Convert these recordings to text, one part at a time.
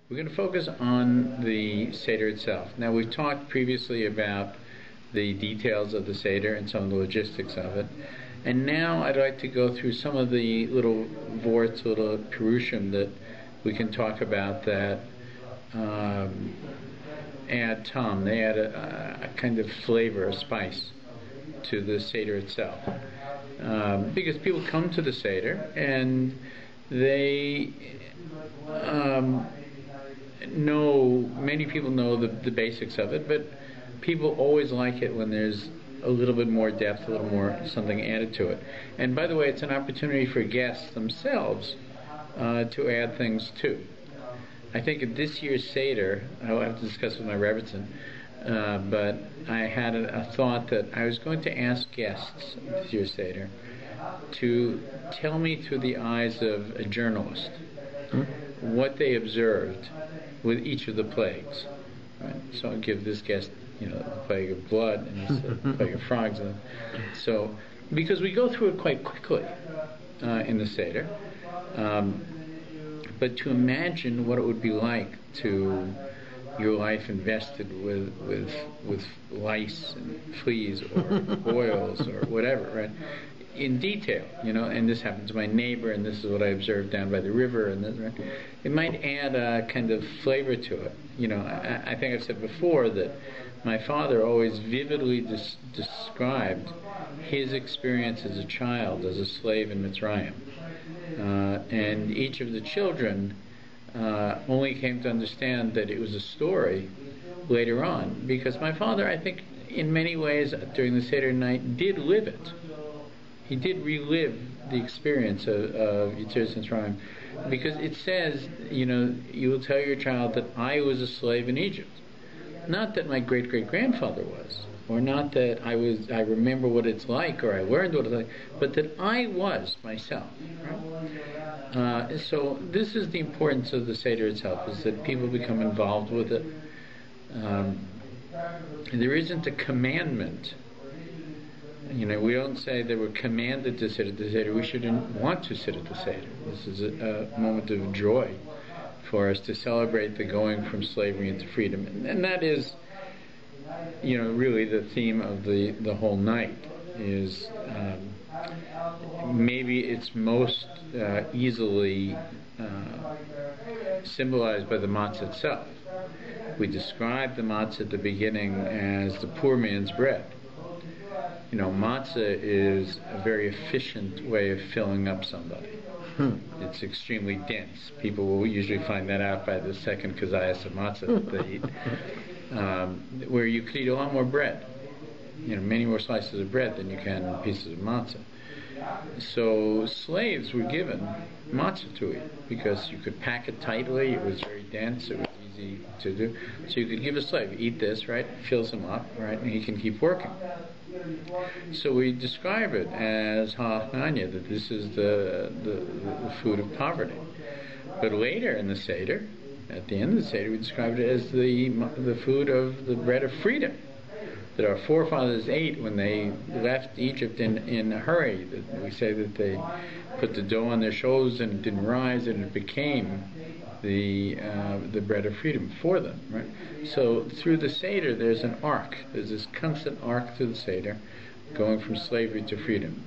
We're going to focus on the Seder itself. Now, we've talked previously about the details of the Seder and some of the logistics of it. And now I'd like to go through some of the little vorts, little perushim that we can talk about that add tom. They add a kind of flavor, a spice to the Seder itself. Because people come to the Seder and they many people know the basics of it, but people always like it when there's a little bit more depth, a little more something added to it. And by the way, it's an opportunity for guests themselves to add things too. I think at this year's Seder, I'll have to discuss with my Rebbitzin, but I had a thought that I was going to ask guests at this year's Seder to tell me through the eyes of a journalist what they observed with each of the plagues. Right? So I'll give this guest, the plague of blood, and he said the plague of frogs. And so, because we go through it quite quickly in the Seder, but to imagine what it would be like to your life invested with lice and fleas or boils or whatever, right? In detail, and this happened to my neighbor, and this is what I observed down by the river, and this, right? It might add a kind of flavor to it. I think I've said before that my father always vividly described his experience as a child, as a slave in Mitzrayim. And each of the children only came to understand that it was a story later on, because my father, I think, in many ways during the Seder night did live it. He did relive the experience of Yetziras Mitzrayim, because it says, you will tell your child that I was a slave in Egypt. Not that my great-great-grandfather was, or not that I remember what it's like, or I learned what it's like, but that I was myself. Right? So this is the importance of the Seder itself, is that people become involved with it. There isn't a commandment. We don't say that we're commanded to sit at the Seder. We shouldn't want to sit at the Seder. This is a moment of joy for us to celebrate the going from slavery into freedom. And that is, really the theme of the whole night is maybe it's most easily symbolized by the matzah itself. We describe the matzah at the beginning as the poor man's bread. Matzah is a very efficient way of filling up somebody. It's extremely dense. People will usually find that out by the second kazayas of matzah that they eat, where you could eat a lot more bread. Many more slices of bread than you can pieces of matzah. So slaves were given matzah to eat because you could pack it tightly. It was very dense. It was easy to do. So you could give a slave, eat this, right? Fills him up, right? And he can keep working. So we describe it as ha'achnanya, that this is the food of poverty. But later in the Seder, at the end of the Seder, we describe it as the food of the bread of freedom that our forefathers ate when they left Egypt in a hurry. That we say that they put the dough on their shoulders and it didn't rise, and it became the bread of freedom for them, right? So through the Seder, there's an arc. There's this constant arc through the Seder, going from slavery to freedom.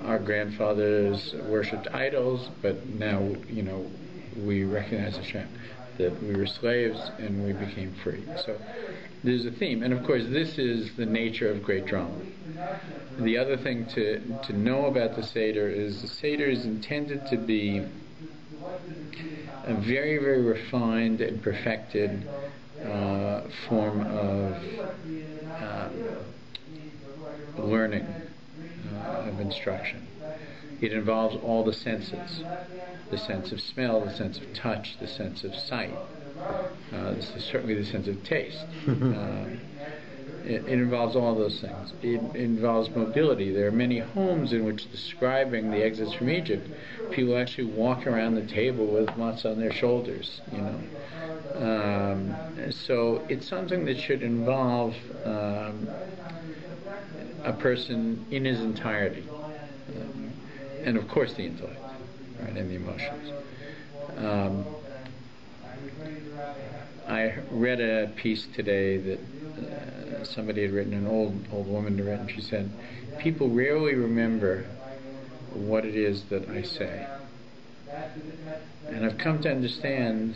Our grandfathers worshipped idols, but now we recognize Hashem, that we were slaves and we became free. So there's a theme, and of course this is the nature of great drama. The other thing to know about the Seder is the Seder is intended to be a very, very refined and perfected form of learning, of instruction. It involves all the senses, the sense of smell, the sense of touch, the sense of sight, certainly the sense of taste. It involves all those things. It involves mobility. There are many homes in which, describing the exodus from Egypt, people actually walk around the table with matzah on their shoulders. So it's something that should involve a person in his entirety, and of course the intellect, right, and the emotions. I read a piece today that somebody had written, an old woman had written. She said, people rarely remember what it is that I say. And I've come to understand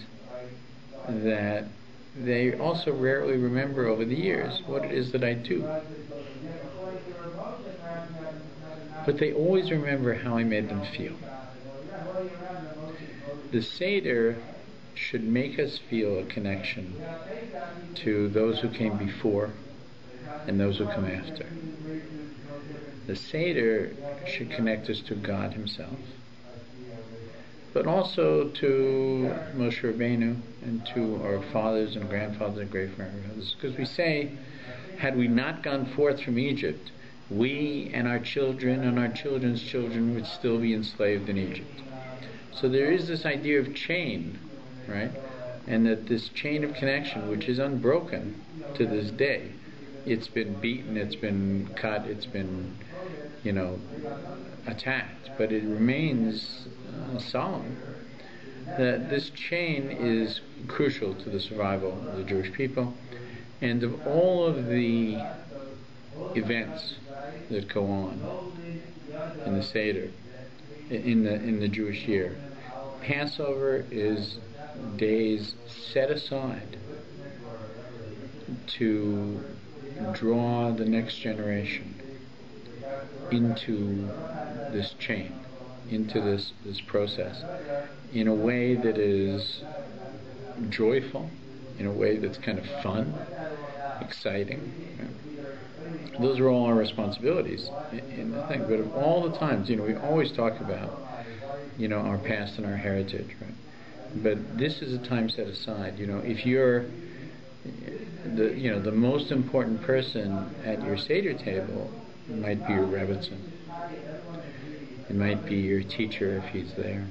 that they also rarely remember over the years what it is that I do. But they always remember how I made them feel. The Seder should make us feel a connection to those who came before and those who come after. The Seder should connect us to God Himself, but also to Moshe Rabbeinu and to our fathers and grandfathers and great-grandfathers. Because we say, had we not gone forth from Egypt, we and our children and our children's children would still be enslaved in Egypt. So there is this idea of chain, right? And that this chain of connection, which is unbroken to this day, it's been beaten, it's been cut, it's been, attacked, but it remains solemn. That this chain is crucial to the survival of the Jewish people, and of all of the events that go on in the Seder, in the Jewish year. Passover is days set aside to draw the next generation into this chain, into this process, in a way that is joyful, in a way that's kind of fun, exciting. Those are all our responsibilities in the thing. But of all the times, we always talk about, our past and our heritage, right? But this is a time set aside. If you're the most important person at your Seder table, it might be your Rebbitzin. It might be your teacher if he's there.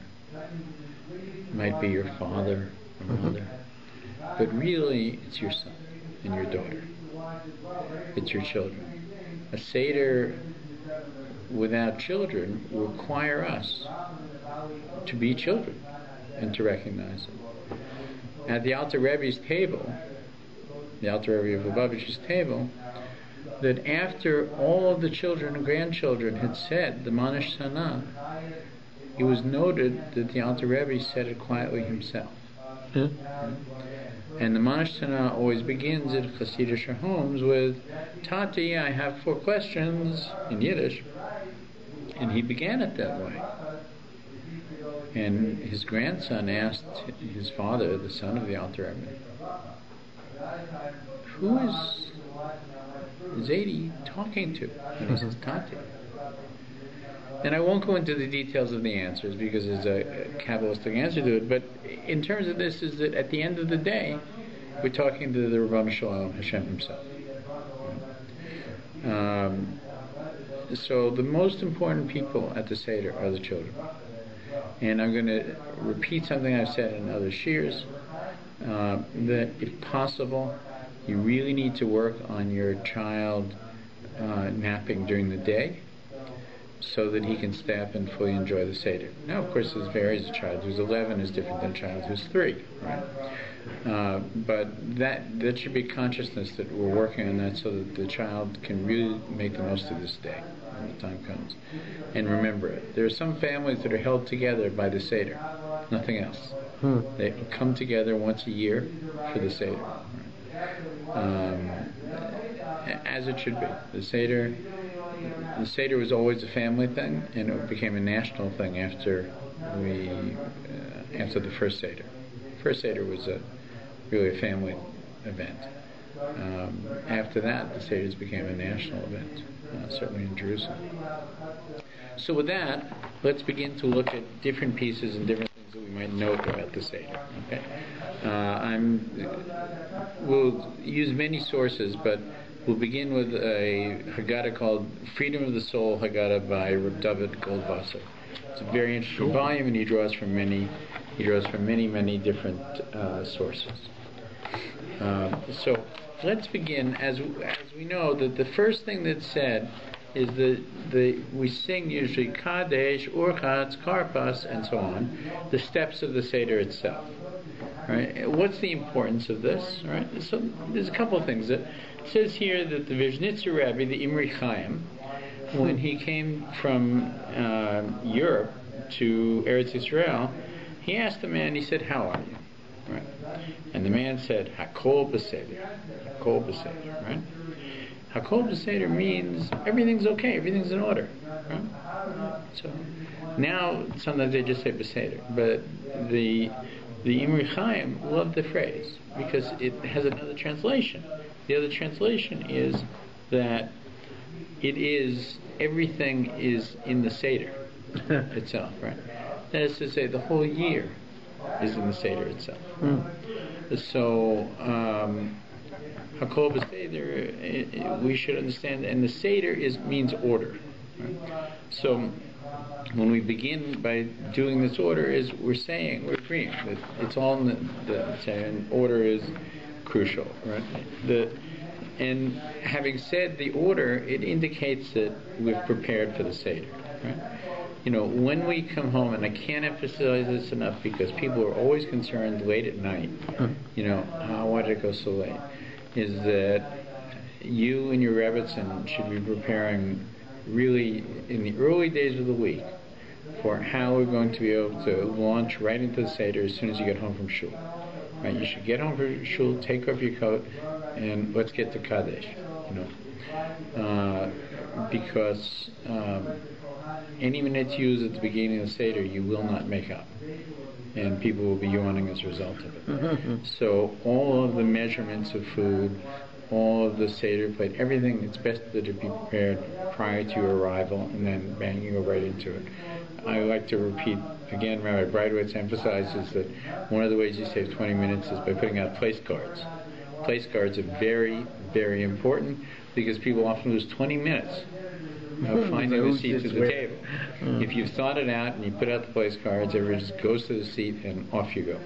It might be your father or mother. But really, it's your son and your daughter. It's your children. A Seder without children will require us to be children and to recognize them. At the Alter Rebbe's table, the Alter Rebbe of Lubavitch's table, that after all of the children and grandchildren had said the Manish Sana, it was noted that the Alter Rebbe said it quietly himself. And the Manish Sana always begins at Hasidic homes with, Tati, I have 4 questions, in Yiddish. And he began it that way. And his grandson asked his father, the son of the Alter Rebbe, who is Zadie talking to? And he says, Tati. And I won't go into the details of the answers because there's a Kabbalistic answer to it, but in terms of this is that at the end of the day, we're talking to the Rabbanu Shalom, Hashem himself. So the most important people at the Seder are the children. And I'm going to repeat something I've said in other shiurs, that if possible, you really need to work on your child napping during the day so that he can stay up and fully enjoy the Seder. Now, of course, this varies. A child who's 11 is different than a child who's 3, right? But that should be consciousness that we're working on that so that the child can really make the most of this day when the time comes. And remember it. There are some families that are held together by the Seder, nothing else. They come together once a year for the Seder. As it should be. The Seder was always a family thing, and it became a national thing after the first Seder. First Seder was really a family event. After that, the Seders became a national event, certainly in Jerusalem. So with that, let's begin to look at different pieces and different things that we might note about the Seder. Okay, we'll use many sources, but we'll begin with a Haggadah called Freedom of the Soul Haggadah by Rabbi David Goldwasser. It's a very interesting volume, and he draws from many different sources. So let's begin. As we know, that the first thing that's said is we sing usually Kadesh, Urchatz, Karpas, and so on, the steps of the Seder itself. Right? What's the importance of this? Right? So there's a couple of things. It says here that the Vizhnitzer Rebbe, the Imri Chaim, when he came from Europe to Eretz Yisrael, he asked the man, he said, "How are you?" Right? And the man said, "Hakol b'seder." Hakol b'seder, right? Hakol b'seder means everything's okay, everything's in order. Right? So now sometimes they just say b'seder, but the Imri Chaim loved the phrase because it has another translation. The other translation is that everything is in the Seder itself, right? That is to say, the whole year is in the Seder itself. So, Hakol b'Seder, we should understand, and the Seder means order. Right? So, when we begin by doing this order, we're agreeing that it's all in and order is crucial, right? And having said the order, it indicates that we've prepared for the Seder, right? When we come home, and I can't emphasize this enough because people are always concerned late at night, why did it go so late? Is that you and your Rebbetzin should be preparing really in the early days of the week for how we're going to be able to launch right into the Seder as soon as you get home from shul. Right? You should get home from shul, take off your coat, and let's get to Kaddish. Because any minute used at the beginning of the Seder, you will not make up, and people will be yawning as a result of it. So all of the measurements of food, all of the Seder plate, everything, it's best that it be prepared prior to your arrival, and then bang, you go right into it. I like to repeat, again, Rabbi Breitowitz emphasizes that one of the ways you save 20 minutes is by putting out place cards. Place cards are very, very important because people often lose 20 minutes of finding the seat to the table. If you've thought it out and you put out the place cards, everyone just goes to the seat and off you go.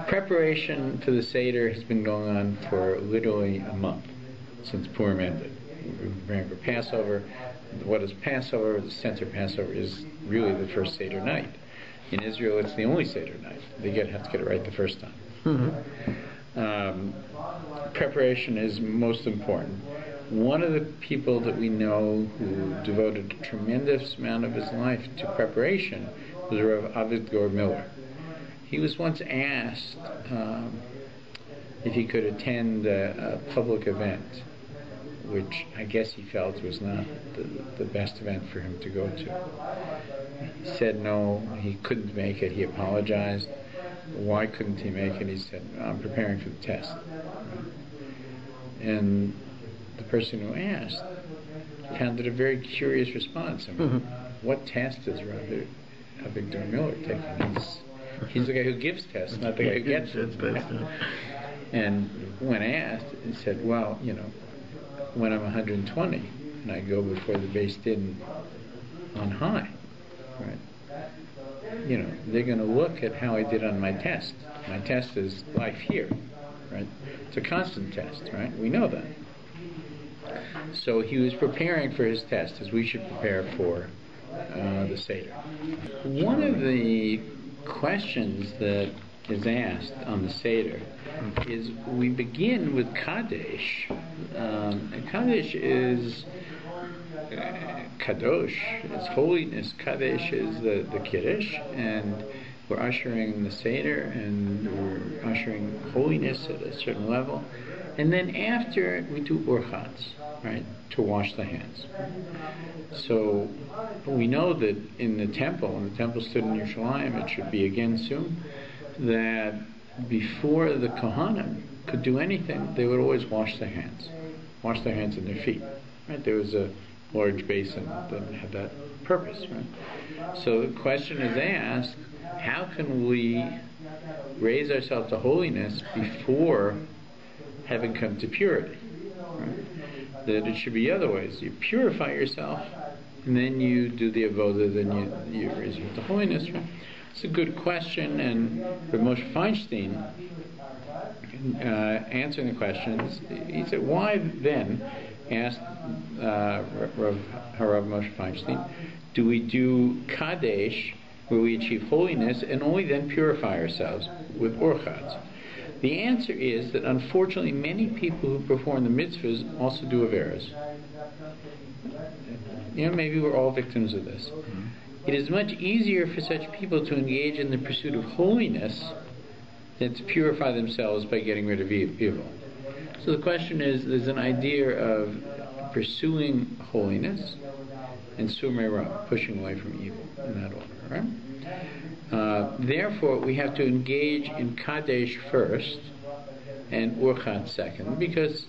Preparation for the Seder has been going on for literally a month since Purim ended. We're preparing for Passover. What is Passover? The center Passover is really the first Seder night. In Israel, it's the only Seder night. They have to get it right the first time. Preparation is most important. One of the people that we know who devoted a tremendous amount of his life to preparation was Rav Avigdor Miller. He was once asked if he could attend a public event, which I guess he felt was not the best event for him to go to. He said no, he couldn't make it. He apologized. Why couldn't he make it? He said, "I'm preparing for the test." And the person who asked found it a very curious response. I mean, what test is Rabbi Avigdor Miller taking? He's the guy who gives tests, not the guy who gets them. And when asked, he said, "Well, when I'm 120 and I go before the Beis Din on high, right? They're going to look at how I did on my test. My test is life here, right? It's a constant test, right? We know that." So he was preparing for his test, as we should prepare for the Seder. One of the questions that is asked on the Seder is we begin with Kaddish. Kaddish is Kadosh, it's holiness. Kaddish is the Kiddush, and we're ushering the Seder, and we're ushering holiness at a certain level. And then after we do Urchatz, right, to wash the hands. So we know that in the temple, when the temple stood in Yerushalayim, it should be again soon, that before the Kohanim could do anything, they would always wash their hands and their feet. Right? There was a large basin that had that purpose. Right? So the question is asked: how can we raise ourselves to holiness before having come to purity? Right? That it should be other ways. You purify yourself, and then you do the avodah, then you raise yourself to holiness. Right? It's a good question, and Rav Moshe Feinstein, answering the questions, he said, why then, asked Rav Moshe Feinstein, do we do Kadesh where we achieve holiness and only then purify ourselves with orchats? The answer is that unfortunately many people who perform the mitzvahs also do averos. Maybe we're all victims of this. It is much easier for such people to engage in the pursuit of holiness than to purify themselves by getting rid of evil. So the question is, there's an idea of pursuing holiness and sumei ra, pushing away from evil, in that order, right? Therefore, we have to engage in Kadesh first and Urchat second, because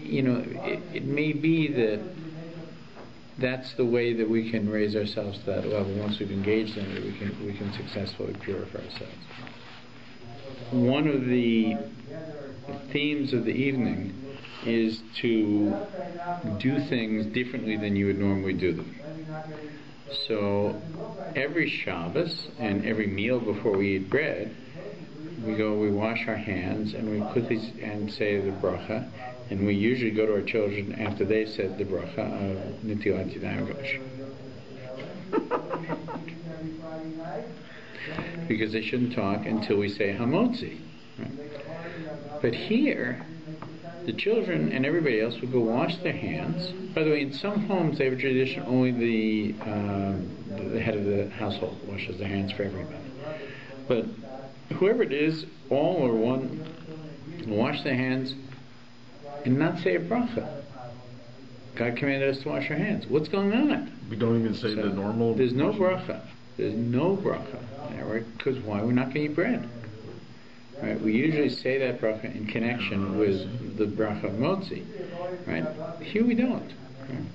it may be that that's the way that we can raise ourselves to that level. Once we've engaged in it, we can successfully purify ourselves. One of the themes of the evening is to do things differently than you would normally do them. So every Shabbos and every meal before we eat bread, we wash our hands and we quickly say the bracha, and we usually go to our children after they said the bracha of Netilat Yadayim Gosh. Because they shouldn't talk until we say Hamotzi. Right? But here, the children and everybody else will go wash their hands. By the way, in some homes they have a tradition only the head of the household washes their hands for everybody. But whoever it is, all or one, will wash their hands and not say a bracha. God commanded us to wash our hands. What's going on? We don't even say the normal. There's no bracha. There's no bracha. Because why? We're not going to eat bread. Right? We usually say that bracha in connection with the bracha of motzi. Right? Here we don't. Right?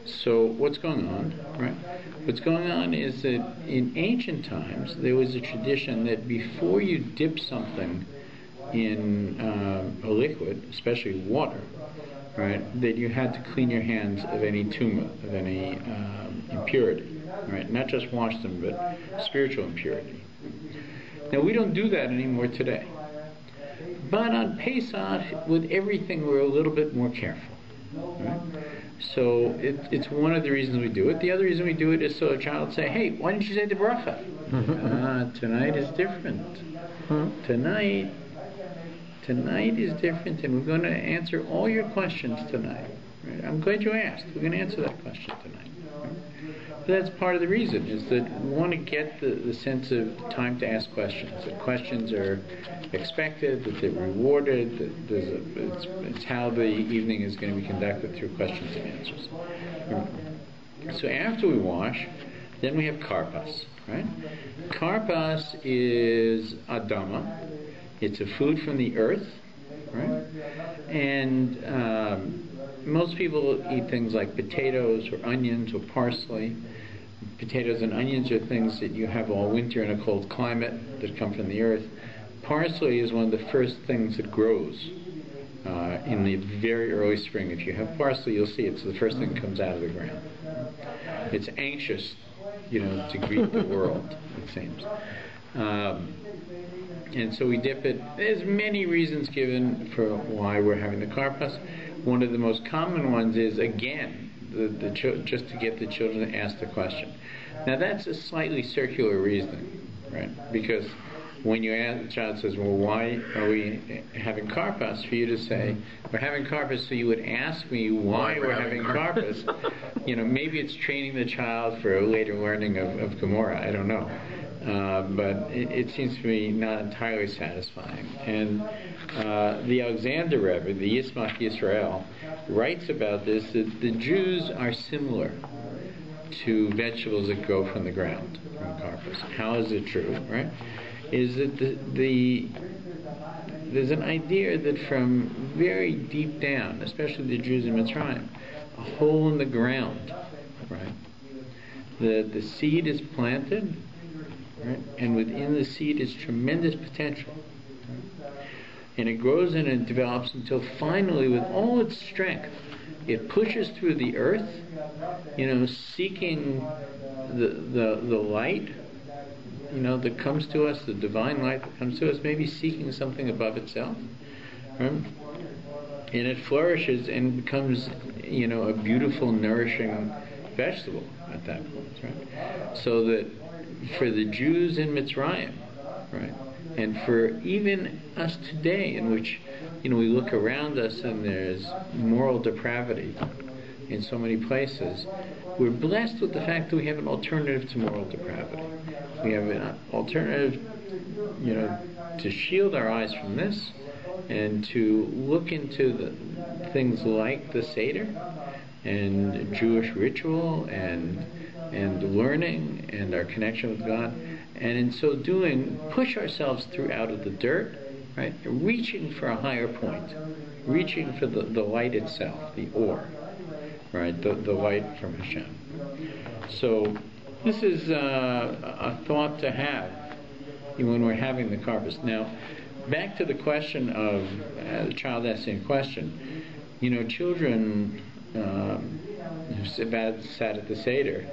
So what's going on? Right? What's going on is that in ancient times there was a tradition that before you dip something in a liquid, especially water, right, that you had to clean your hands of any tumah, of any impurity, right? Not just wash them, but spiritual impurity. Now we don't do that anymore today. But on Pesach, with everything, we're a little bit more careful. Right? So it's one of the reasons we do it. The other reason we do it is so a child will say, "Hey, why didn't you say the bracha?" Tonight is different. Tonight is different, and we're going to answer all your questions tonight. Right? I'm glad you asked. We're going to answer that question tonight. Right? But that's part of the reason, is that we want to get the sense of time to ask questions. That questions are expected, that they're rewarded, that it's how the evening is going to be conducted, through questions and answers. Right? So after we wash, then we have karpas. Right? Karpas is adama. It's a food from the earth, right? And most people eat things like potatoes or onions or parsley. Potatoes and onions are things that you have all winter in a cold climate that come from the earth. Parsley is one of the first things that grows in the very early spring. If you have parsley, you'll see it's the first thing that comes out of the ground. It's anxious, to greet the world, it seems. And so we dip it. There's many reasons given for why we're having the karpas. One of the most common ones is, again, just to get the children to ask the question. Now that's a slightly circular reasoning, right? Because when you ask, the child says, "Well, why are we having karpas?" For you to say, "We're having karpas," so you would ask me why we're having karpas. Maybe it's training the child for a later learning of Gemara. I don't know. But it seems to me not entirely satisfying. And the Alexander Rebbe, the Yismach Yisrael, writes about this, that the Jews are similar to vegetables that grow from the ground, from karpas. How is it true, right? Is that there's an idea that from very deep down, especially the Jews in Mitzrayim, a hole in the ground, right? The seed is planted, right? And within the seed is tremendous potential. Right? And it grows and it develops until finally, with all its strength, it pushes through the earth, seeking the light, that comes to us, the divine light that comes to us, maybe seeking something above itself. Right? And it flourishes and becomes, a beautiful, nourishing vegetable at that point. Right? So that for the Jews in Mitzrayim, right? And for even us today, in which, we look around us and there's moral depravity in so many places, we're blessed with the fact that we have an alternative to moral depravity. We have an alternative, to shield our eyes from this and to look into the things like the Seder and Jewish ritual and learning and our connection with God, and in so doing push ourselves through out of the dirt, right, reaching for a higher point, reaching for the light itself, the or, right, the light from Hashem. So this is a thought to have when we're having the karpas. Now, back to the question of the child asking a question. Children who sat at the Seder,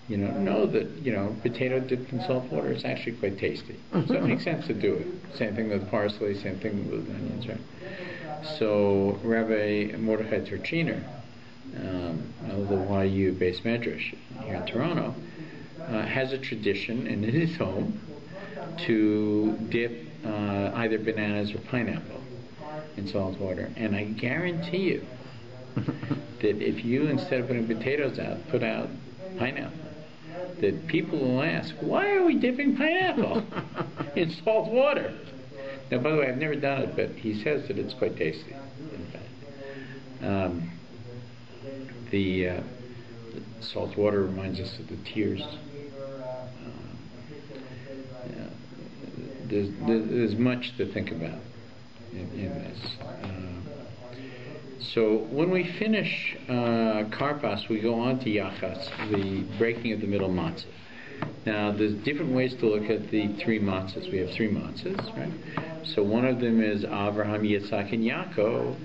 know that, potato dipped in salt water is actually quite tasty. So it makes sense to do it. Same thing with parsley, same thing with onions, right? So Rabbi Mordechai Turchiner, the YU base medrash here in Toronto, has a tradition in his home to dip either bananas or pineapple in salt water. And I guarantee you that if you, instead of putting potatoes out, put out pineapple, that people will ask, why are we dipping pineapple in salt water? Now, by the way, I've never done it, but he says that it's quite tasty, in fact. The salt water reminds us of the tears. There's much to think about in this. So when we finish karpas, we go on to yachas, the breaking of the middle matzah. Now, there's different ways to look at the three matzahs. We have three matzahs, right? So one of them is Avraham, Yitzhak, and Yaakov,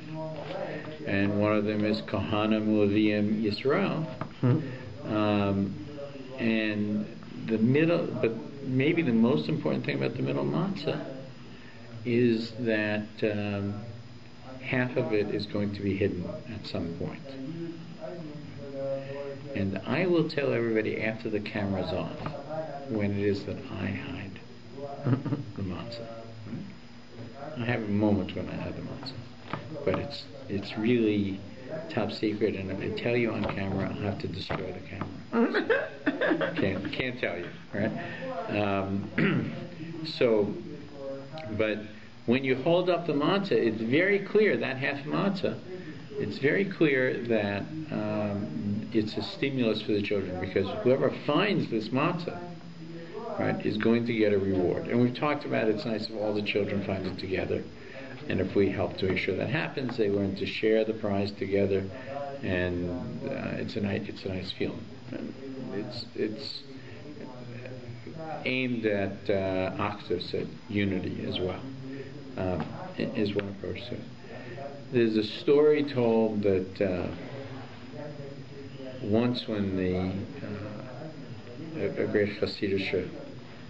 and one of them is Kohanim, Leviim, Yisrael. And the middle, but maybe the most important thing about the middle matzah is that half of it is going to be hidden at some point. And I will tell everybody after the camera's off when it is that I hide the matzah. I have a moment when I hide the matzah, but it's really top secret, and if I tell you on camera, I'll have to destroy the camera. Can't tell you, right? But when you hold up the matzah, it's very clear, that half matzah, it's very clear that it's a stimulus for the children, because whoever finds this matzah, right, is going to get a reward. And we've talked about it's nice if all the children find it together, and if we help to make sure that happens, they learn to share the prize together, and it's a nice feeling. And it's aimed at achdus, at unity as well. Is one approach to it. There's a story told that once when a great Hasidic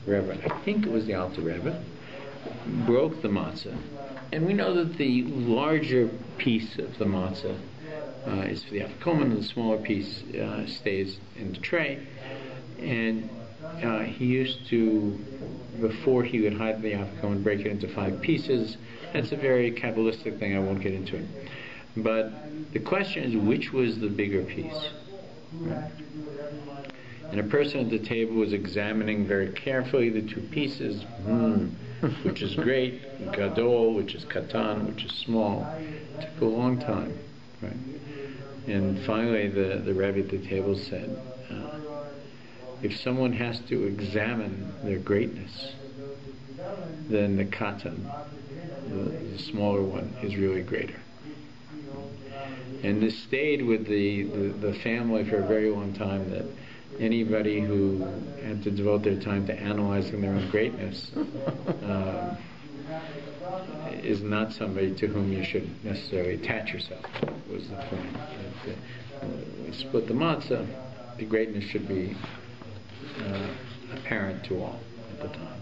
Rebbe, I think it was the Alter Rebbe, broke the matzah. And we know that the larger piece of the matzah is for the afikoman, and the smaller piece stays in the tray. And he used to, before he would hide the afikoman, break it into 5 pieces. That's a very Kabbalistic thing, I won't get into it. But the question is, which was the bigger piece? Right? And a person at the table was examining very carefully the 2 pieces, which is great, gadol, which is katan, which is small. It took a long time, right? And finally the Rebbe at the table said, if someone has to examine their greatness, then the katan, the smaller one, is really greater. And this stayed with the family for a very long time, that anybody who had to devote their time to analyzing their own greatness is not somebody to whom you should necessarily attach yourself, was the point. We split the matzah, the greatness should be apparent to all at the time.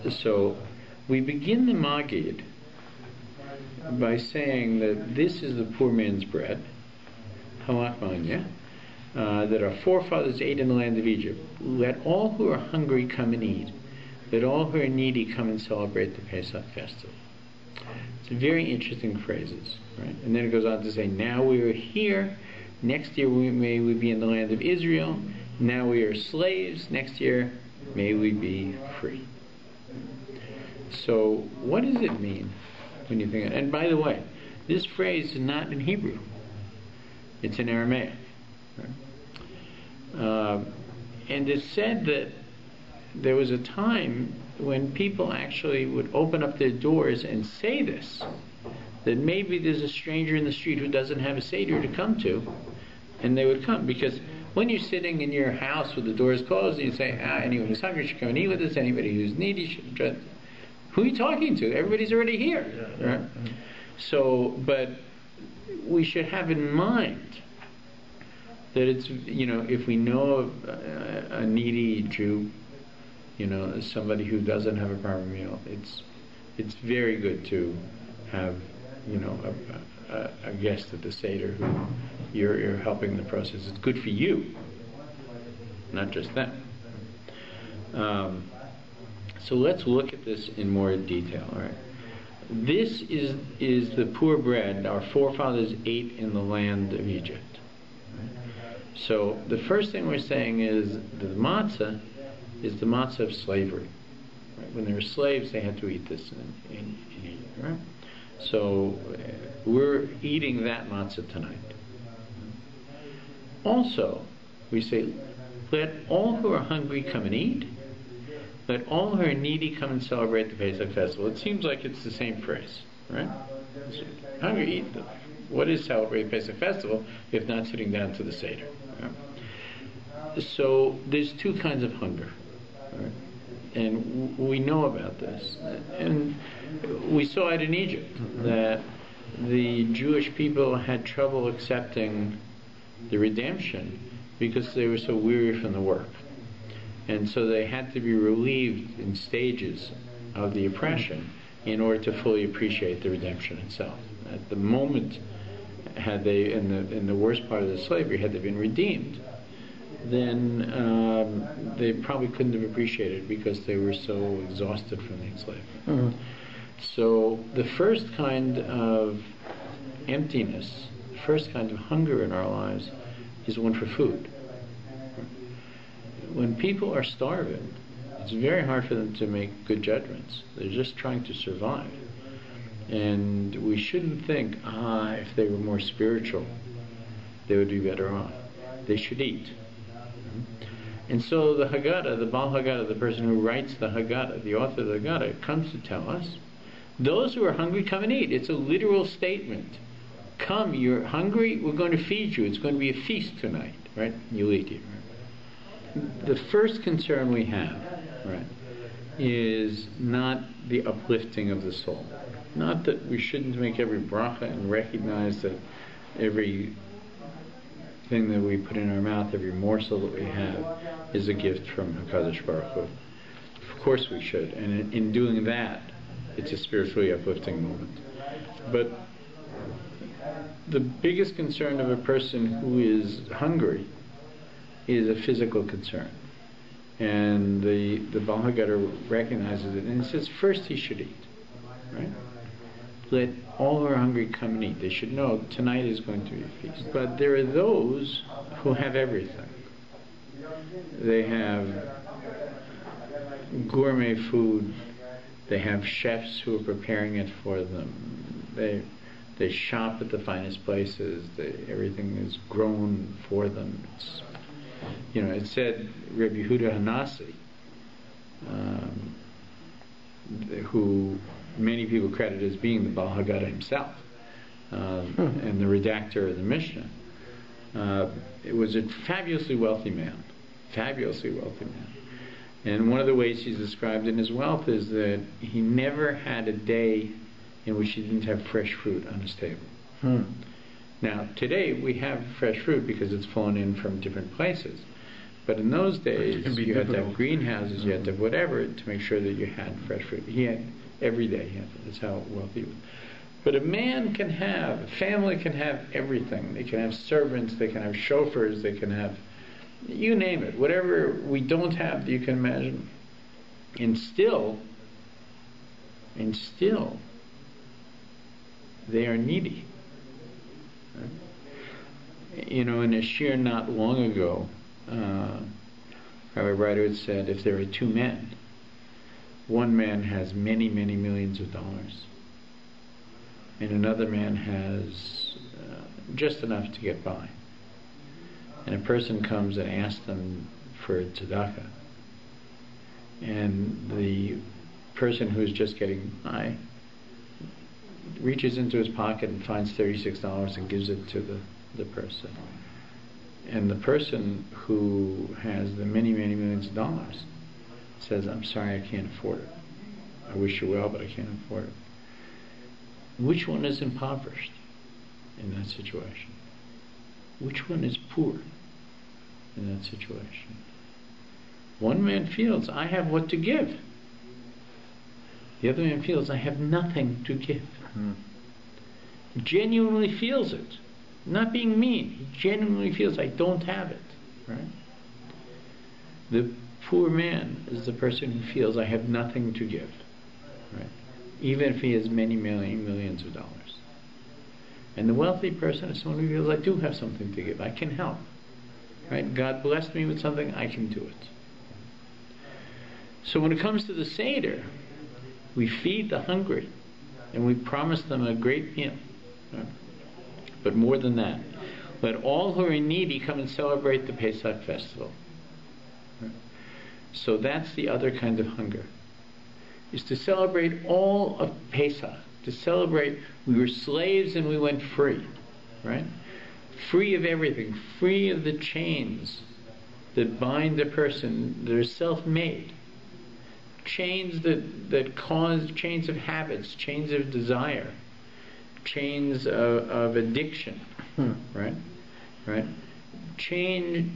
So we begin the Magid by saying that this is the poor man's bread, halachmanya, that our forefathers ate in the land of Egypt. Let all who are hungry come and eat. Let all who are needy come and celebrate the Pesach festival. It's very interesting phrases, right? And then it goes on to say, now we are here. Next year may we be in the land of Israel. Now we are slaves. Next year may we be free. So what does it mean when you think of it? And by the way, this phrase is not in Hebrew. It's in Aramaic. Right? And it's said that there was a time when people actually would open up their doors and say this, that maybe there's a stranger in the street who doesn't have a Seder to come to, and they would come. Because when you're sitting in your house with the doors closed and you say, anyone who's hungry should come and eat with us, anybody who's needy should try. Who are you talking to? Everybody's already here. Right? So, but we should have in mind that it's, if we know of a needy Jew, somebody who doesn't have a proper meal, it's very good to have, a guest at the Seder who you're helping the process. It's good for you, not just them. So let's look at this in more detail. All right. This is the poor bread our forefathers ate in the land of Egypt. Right? So the first thing we're saying is that the matzah is the matzah of slavery. Right? When they were slaves, they had to eat this in Egypt. Right? So we're eating that matzah tonight. Also, we say, let all who are hungry come and eat. Let all who are needy come and celebrate the Pesach festival. It seems like it's the same phrase, right? Hungry, eat. What is celebrate the Pesach festival if not sitting down to the Seder? Right? So there's two kinds of hunger, right? And we know about this. And we saw it in Egypt, that the Jewish people had trouble accepting the redemption because they were so weary from the work. And so they had to be relieved in stages of the oppression in order to fully appreciate the redemption itself. At the moment, had they, in the worst part of the slavery, had they been redeemed, then they probably couldn't have appreciated it because they were so exhausted from the enslavement. Mm-hmm. So the first kind of emptiness, the first kind of hunger in our lives is one for food. When people are starving, it's very hard for them to make good judgments. They're just trying to survive. And we shouldn't think, if they were more spiritual, they would be better off. They should eat. And so the Haggadah, the Baal Haggadah, the person who writes the Haggadah, the author of the Haggadah, comes to tell us, those who are hungry, come and eat. It's a literal statement. Come, you're hungry, we're going to feed you. It's going to be a feast tonight, right? You'll eat it, right? The first concern we have, right, is not the uplifting of the soul. Not that we shouldn't make every bracha and recognize that every thing that we put in our mouth, every morsel that we have, is a gift from HaKadosh Baruch Hu. Of course we should, and in doing that, it's a spiritually uplifting moment. But the biggest concern of a person who is hungry is a physical concern. And the Baal Haggadah recognizes it, and it says first he should eat, right? Let all who are hungry come and eat. They should know tonight is going to be a feast. But there are those who have everything. They have gourmet food. They have chefs who are preparing it for them. They shop at the finest places. Everything is grown for them. It said Rabbi Yehuda Hanasi, who many people credit as being the Baal Haggadah himself, and the redactor of the Mishnah. It was a fabulously wealthy man. And one of the ways he's described in his wealth is that he never had a day in which he didn't have fresh fruit on his table. Now, today we have fresh fruit because it's flown in from different places. But in those days, you had to have greenhouses, you had to have whatever to make sure that you had fresh fruit. He had every day. That's how wealthy he was. But a family can have everything. They can have servants, they can have chauffeurs, they can have, you name it, whatever we don't have that you can imagine. And still, they are needy. Right? You know, in a shir not long ago, Rabbi Ryder said, if there are two men, one man has many, many millions of dollars, and another man has just enough to get by. And a person comes and asks them for tzedakah, and the person who's just getting by reaches into his pocket and finds $36 and gives it to the person. And the person who has the many, many millions of dollars says, I'm sorry, I can't afford it. I wish you well, but I can't afford it. Which one is impoverished in that situation? Which one is poor in that situation? One man feels, I have what to give. The other man feels, I have nothing to give. He genuinely feels it. Not being mean. He genuinely feels, I don't have it. Right? The poor man is the person who feels, I have nothing to give. Right? Even if he has many millions of dollars. And the wealthy person is someone who feels, I do have something to give. I can help. Right? God blessed me with something, I can do it. So when it comes to the Seder, we feed the hungry and we promise them a great meal. Right? But more than that, let all who are needy come and celebrate the Pesach festival. Right? So that's the other kind of hunger. Is to celebrate all of Pesach. To celebrate we were slaves and we went free. Right? Free of everything. Free of the chains that bind a person that are self-made. Chains that cause chains of habits, chains of desire, chains of addiction. Right? Change,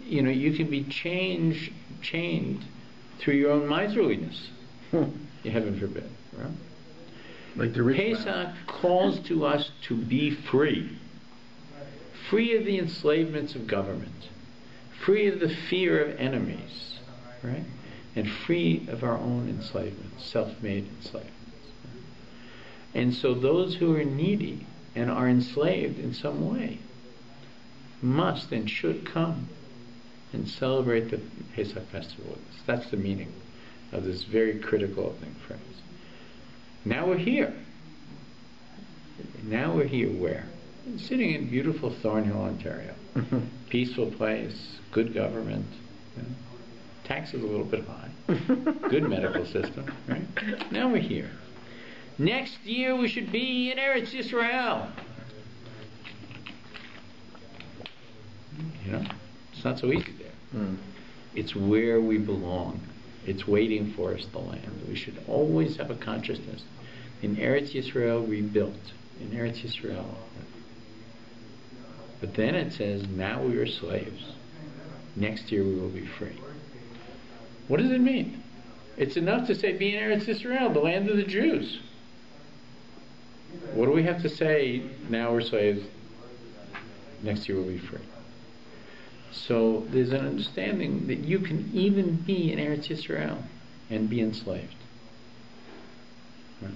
you can be chained through your own miserliness. Heaven forbid. Right? Like the rich Pesach man. calls to us to be free. Free of the enslavements of government. Free of the fear of enemies. Right? And free of our own enslavements, self-made enslavements. And so those who are needy and are enslaved in some way must and should come and celebrate the Pesach festival with us. That's the meaning of this very critical opening phrase. Now we're here. Now we're here where? Sitting in beautiful Thornhill, Ontario. Peaceful place, good government. Taxes a little bit high. Good medical system. Right? Now we're here. Next year we should be in Eretz Yisrael. It's not so easy there. It's where we belong. It's waiting for us, the land. We should always have a consciousness. In Eretz Yisrael rebuilt. In Eretz Yisrael. But then it says, now we are slaves. Next year we will be free. What does it mean? It's enough to say, be in Eretz Yisrael, the land of the Jews. What do we have to say? Now we're slaves. Next year we'll be free. So there's an understanding that you can even be in Eretz Yisrael and be enslaved. Right?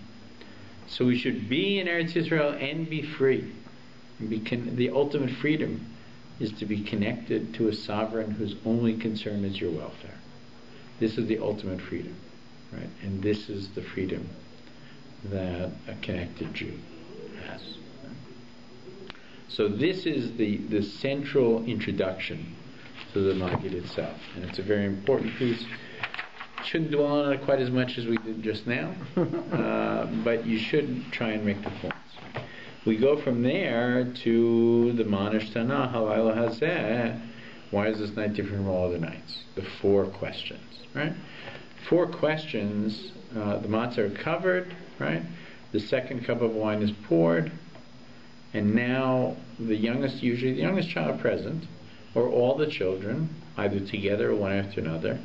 So we should be in Eretz Yisrael and be free. The ultimate freedom is to be connected to a sovereign whose only concern is your welfare. This is the ultimate freedom, right? And this is the freedom that a connected Jew has. Right? So this is the central introduction to the Maggid itself, and it's a very important piece. Shouldn't dwell on it quite as much as we did just now, but you should try and make the points. We go from there to the Manish Tanah Halayla Hazeh. Why is this night different from all other nights? The 4 questions, right? 4 questions. The matzah are covered, right? The second cup of wine is poured, and now usually the youngest child present, or all the children, either together or one after another,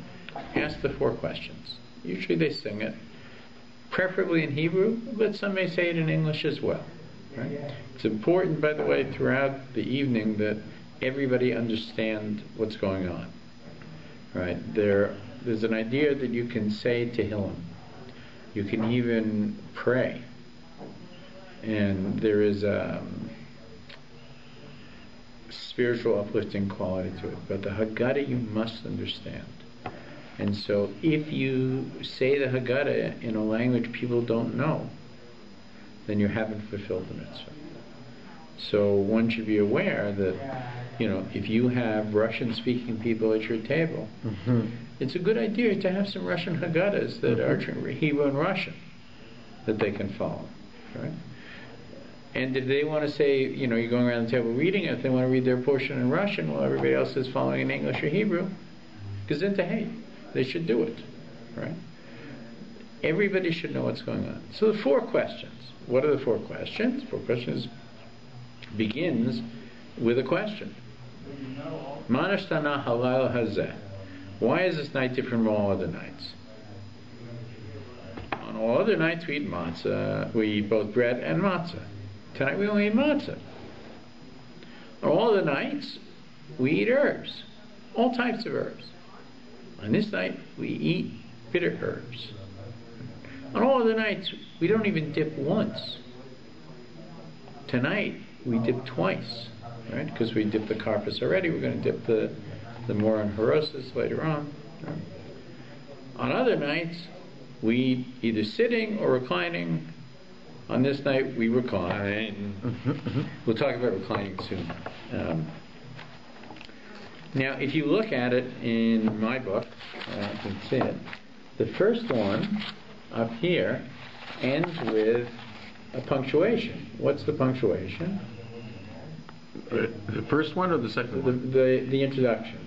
ask the 4 questions. Usually they sing it. preferably in Hebrew, but some may say it in English as well. Right? It's important, by the way, throughout the evening that everybody understand what's going on. Right? There's an idea that you can say Tehillim. You can even pray. And there is a spiritual uplifting quality to it. But the Haggadah you must understand. And so if you say the Haggadah in a language people don't know, then you haven't fulfilled the mitzvah. So one should be aware that, if you have Russian-speaking people at your table, it's a good idea to have some Russian Haggadahs that are Hebrew and Russian that they can follow, right? And if they want to say, you're going around the table reading it, if they want to read their portion in Russian while everybody else is following in English or Hebrew, gesundheit, they should do it, right? Everybody should know what's going on. So the 4 questions. What are the 4 questions? 4 questions begins with a question. Ma nashtana halayla hazeh. Why is this night different from all other nights? On all other nights we eat matzah. We eat both bread and matzah. Tonight we only eat matzah. On all other nights we eat herbs. All types of herbs. On this night we eat bitter herbs. On all other nights we don't even dip once. Tonight we dip twice, right? Because we dipped the karpas already. We're going to dip the more on harosis later on. Right? On other nights we eat either sitting or reclining. On this night we recline. We'll talk about reclining soon. Now, if you look at it in my book, you can see it. The first one up here ends with a punctuation. What's the punctuation? The first one or the second one? The introduction.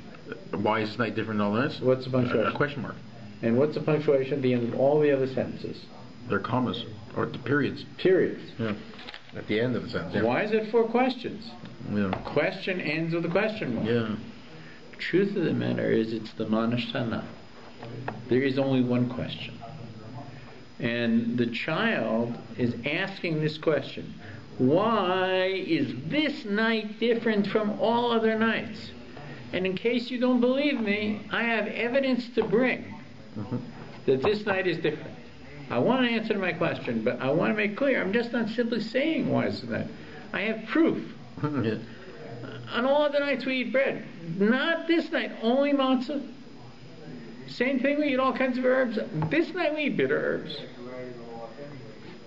Why is tonight different than all this? What's the punctuation? A question mark. And what's the punctuation at the end of all the other sentences? They're commas, or the periods. Periods. Yeah. At the end of the sentence. Yeah. Why is it 4 questions? Yeah. Question ends with a question mark. Yeah. The truth of the matter is it's the Ma nashtana. There is only one question. And the child is asking this question. Why is this night different from all other nights? And in case you don't believe me, I have evidence to bring that this night is different. I want to answer my question, but I want to make clear, I'm just not simply saying why is it that. I have proof. Yeah. On all other nights we eat bread. Not this night, only matzah. Same thing, we eat all kinds of herbs. This night we eat bitter herbs.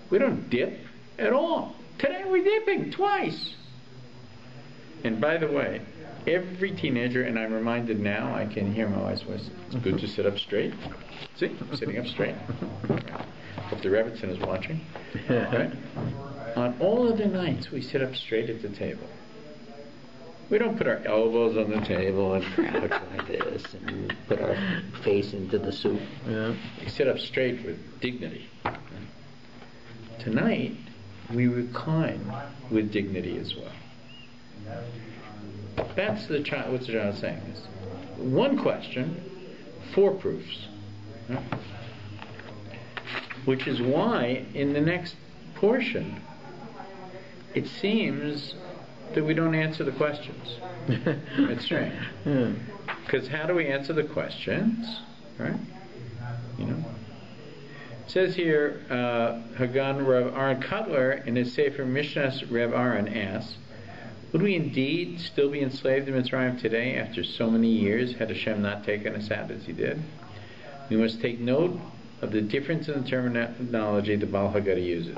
We don't dip at all. Today we're dipping twice. And by the way, every teenager, and I'm reminded now, I can hear my wife's voice, it's good to sit up straight. See, I'm sitting up straight. Hope the Rebbitzin is watching. Right? On all other nights, we sit up straight at the table. We don't put our elbows on the table and crouch like this and put our face into the soup. Yeah. We sit up straight with dignity. Tonight, we recline with dignity as well. That's what the child is saying. Is 1 question, 4 proofs. Right? Which is why, in the next portion, it seems that we don't answer the questions. It's strange. Because how do we answer the questions? Right? It says here, Hagan Rav Aaron Cutler, in his Sefer Mishnahs, Rav Aaron asks, would we indeed still be enslaved in Mitzrayim today after so many years had Hashem not taken us out as He did? We must take note of the difference in the terminology the Baal Haggadah uses.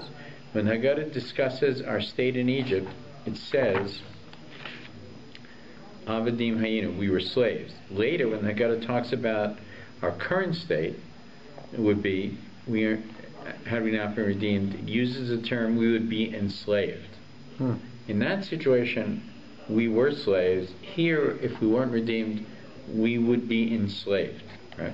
When Haggadah discusses our state in Egypt, it says, Avadim Hayinu, we were slaves. Later, when Haggadah talks about our current state, it would be, had we not been redeemed, it uses the term we would be enslaved. In that situation, we were slaves. Here, if we weren't redeemed, we would be enslaved. Right?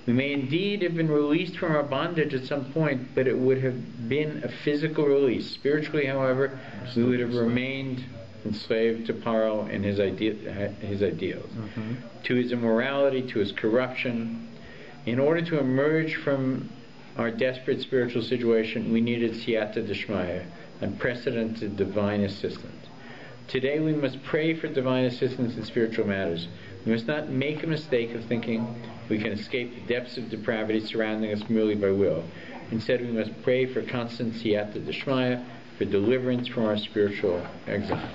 We may indeed have been released from our bondage at some point, but it would have been a physical release. Spiritually, however, we would have remained enslaved to Paro and his ideals, to his immorality, to his corruption. In order to emerge from our desperate spiritual situation, we needed siyata d'shmaya, unprecedented divine assistance. Today we must pray for divine assistance in spiritual matters. We must not make a mistake of thinking we can escape the depths of depravity surrounding us merely by will. Instead, we must pray for constant siyata d'shmaya, for deliverance from our spiritual exile.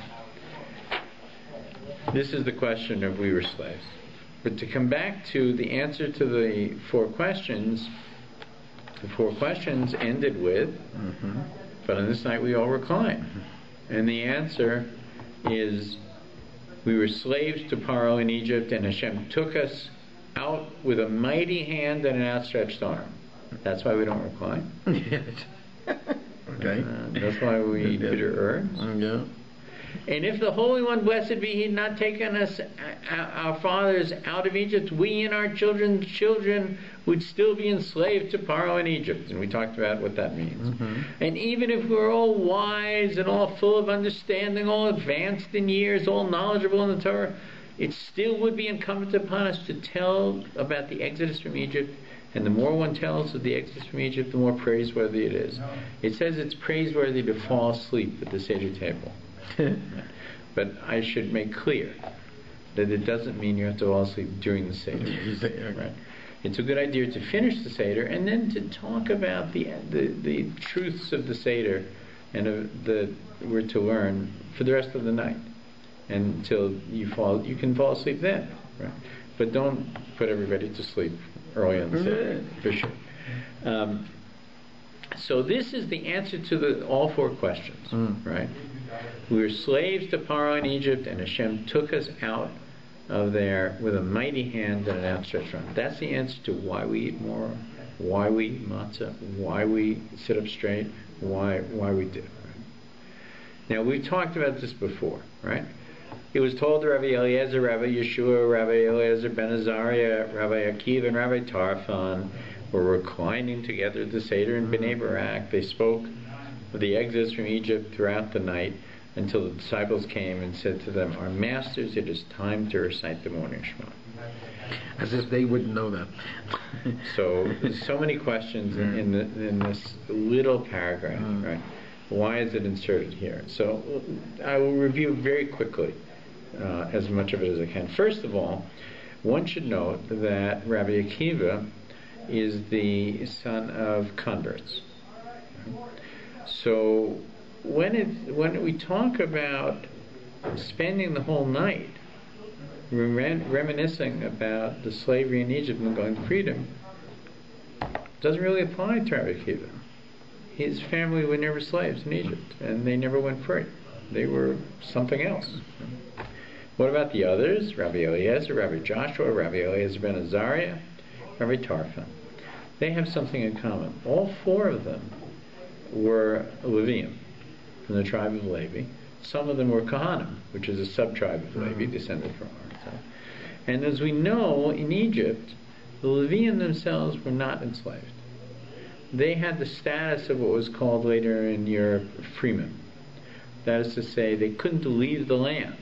This is the question of we were slaves. But to come back to the answer to the four questions ended with, but on this night we all recline. And the answer is, we were slaves to Paro in Egypt, and Hashem took us out with a mighty hand and an outstretched arm. That's why we don't recline. Okay. That's why we eat bitter herbs. Yeah. And if the Holy One, blessed be He, had not taken us, our fathers, out of Egypt, we and our children's children would still be enslaved to Paro in Egypt. And we talked about what that means. And even if we're all wise and all full of understanding, all advanced in years, all knowledgeable in the Torah, it still would be incumbent upon us to tell about the exodus from Egypt. And the more one tells of the exodus from Egypt, the more praiseworthy it is. It says it's praiseworthy to fall asleep at the Seder table. But I should make clear that it doesn't mean you have to fall asleep during the Seder. Right? It's a good idea to finish the Seder and then to talk about the truths of the Seder and that we're to learn for the rest of the night until you can fall asleep then. Right? But don't put everybody to sleep early on the Seder, for sure. So this is the answer to all four questions, right? We were slaves to Paro in Egypt, and Hashem took us out of there with a mighty hand and an outstretched arm. That's the answer to why we eat more, why we eat matzah, why we sit up straight, why we do. Right? Now, we've talked about this before, right? It was told to Rabbi Eliezer, Rabbi Yeshua, Rabbi Eliezer ben Azariah, Rabbi Akiva, and Rabbi Tarfon were reclining together at the Seder in Bnei Barak. They spoke of the exodus from Egypt throughout the night until the disciples came and said to them, "Our masters, it is time to recite the morning Shema." As if they wouldn't know that. so many questions in this little paragraph, right? Why is it inserted here? So I will review very quickly as much of it as I can. First of all, one should note that Rabbi Akiva is the son of converts. So when we talk about spending the whole night reminiscing about the slavery in Egypt and going to freedom, doesn't really apply to Rabbi Akiva. His family were never slaves in Egypt, and they never went free. They were something else. What about the others? Rabbi Eliezer, Rabbi Joshua, Rabbi Eliezer ben Azariah, Rabbi Tarfon. They have something in common. All four of them were Leviim, from the tribe of Levi. Some of them were Kohanim, which is a sub-tribe of Levi, descended from Aaron. And as we know, in Egypt, the Leviim themselves were not enslaved. They had the status of what was called later in Europe freemen. That is to say, they couldn't leave the land,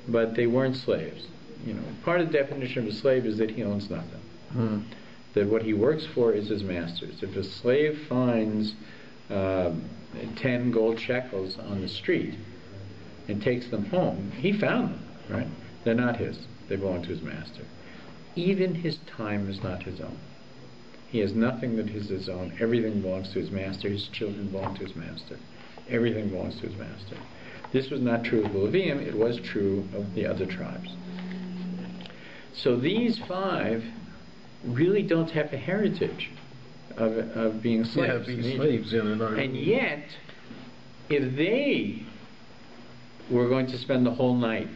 but they weren't slaves. Part of the definition of a slave is that he owns nothing. That what he works for is his master's. If a slave finds 10 gold shekels on the street and takes them home, he found them, right? They're not his. They belong to his master. Even his time is not his own. He has nothing that is his own. Everything belongs to his master. His children belong to his master. Everything belongs to his master. This was not true of the Levium. It was true of the other tribes. So these five really don't have a heritage of being slaves. And yet, if they were going to spend the whole night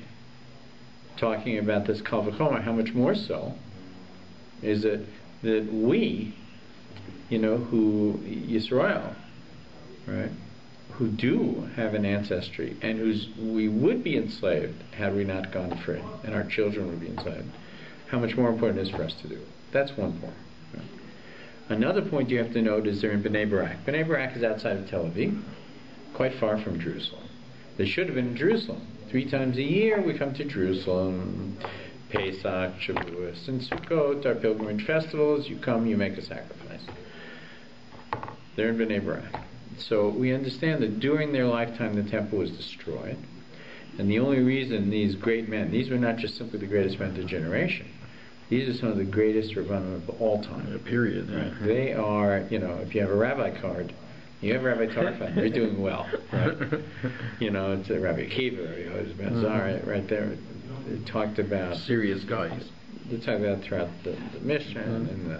talking about this Kal V'chomer, how much more so is it that we, who Yisrael, right, who do have an ancestry and we would be enslaved had we not gone free, and our children would be enslaved, how much more important it is for us to do it. That's one point. Right? Another point you have to note is they're in Bnei Barak. Bnei Barak is outside of Tel Aviv, quite far from Jerusalem. They should have been in Jerusalem. 3 times a year we come to Jerusalem. Pesach, Shavuos, and Sukkot, our pilgrimage festivals. You come, you make a sacrifice. They're in Bnei Brak. So we understand that during their lifetime the temple was destroyed. And the only reason these great men, these were not just simply the greatest men of their generation, these are some of the greatest Rabbanim of all time. Period. Right? They are, if you have a rabbi card, you have Rabbi Tarfon, you're doing well. Right? It's a Rabbi Akiva, Rabbi Yosef right there. They talked about serious guys. They talked about throughout the Mishnah and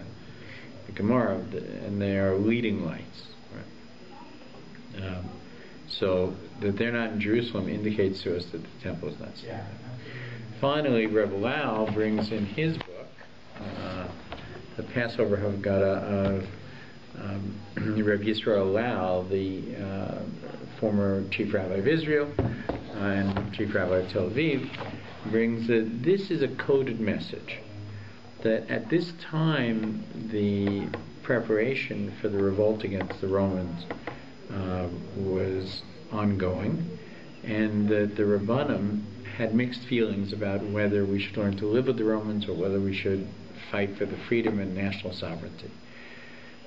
the Gemara, and they are leading lights. Right? So that they're not in Jerusalem indicates to us that the temple is not standing. Finally, Rebbe Lau brings in his book the Passover Haggadah of Rabbi Yisrael Lau, the former chief rabbi of Israel and chief rabbi of Tel Aviv, brings that this is a coded message, that at this time the preparation for the revolt against the Romans was ongoing, and that the Rabbanim had mixed feelings about whether we should learn to live with the Romans or whether we should fight for the freedom and national sovereignty.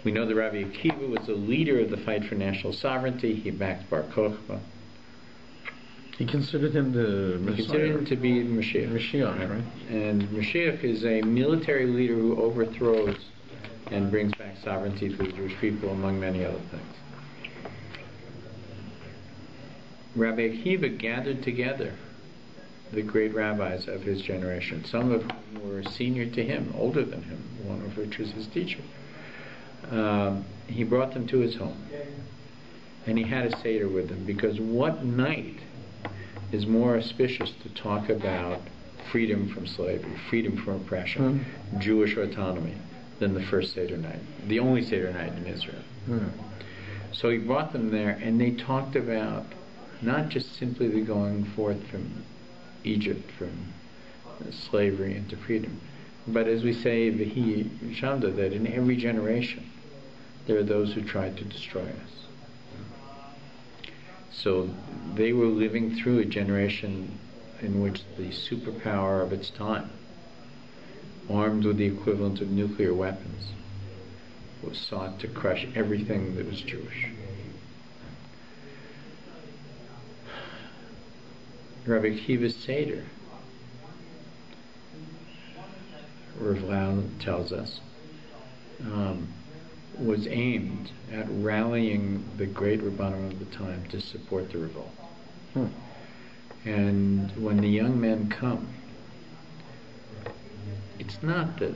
We know that Rabbi Akiva was the leader of the fight for national sovereignty. He backed Bar Kokhba. He considered him the Messiah. He considered him to be Mashiach. Mashiach, right? And Mashiach is a military leader who overthrows and brings back sovereignty to the Jewish people, among many other things. Rabbi Akiva gathered together the great rabbis of his generation, some of whom were senior to him, older than him, one of which was his teacher. He brought them to his home, and he had a Seder with them, because what night is more auspicious to talk about freedom from slavery, freedom from oppression, Jewish autonomy, than the first Seder night, the only Seder night in Israel. So he brought them there, and they talked about not just simply the going forth from Egypt, from slavery into freedom, but as we say, V'hi Shamda, that in every generation there are those who tried to destroy us. So they were living through a generation in which the superpower of its time, armed with the equivalent of nuclear weapons, was sought to crush everything that was Jewish. Rabbi Akiva's Seder, Rav Lau tells us, was aimed at rallying the great Rabbanim of the time to support the revolt. And when the young men come, it's not that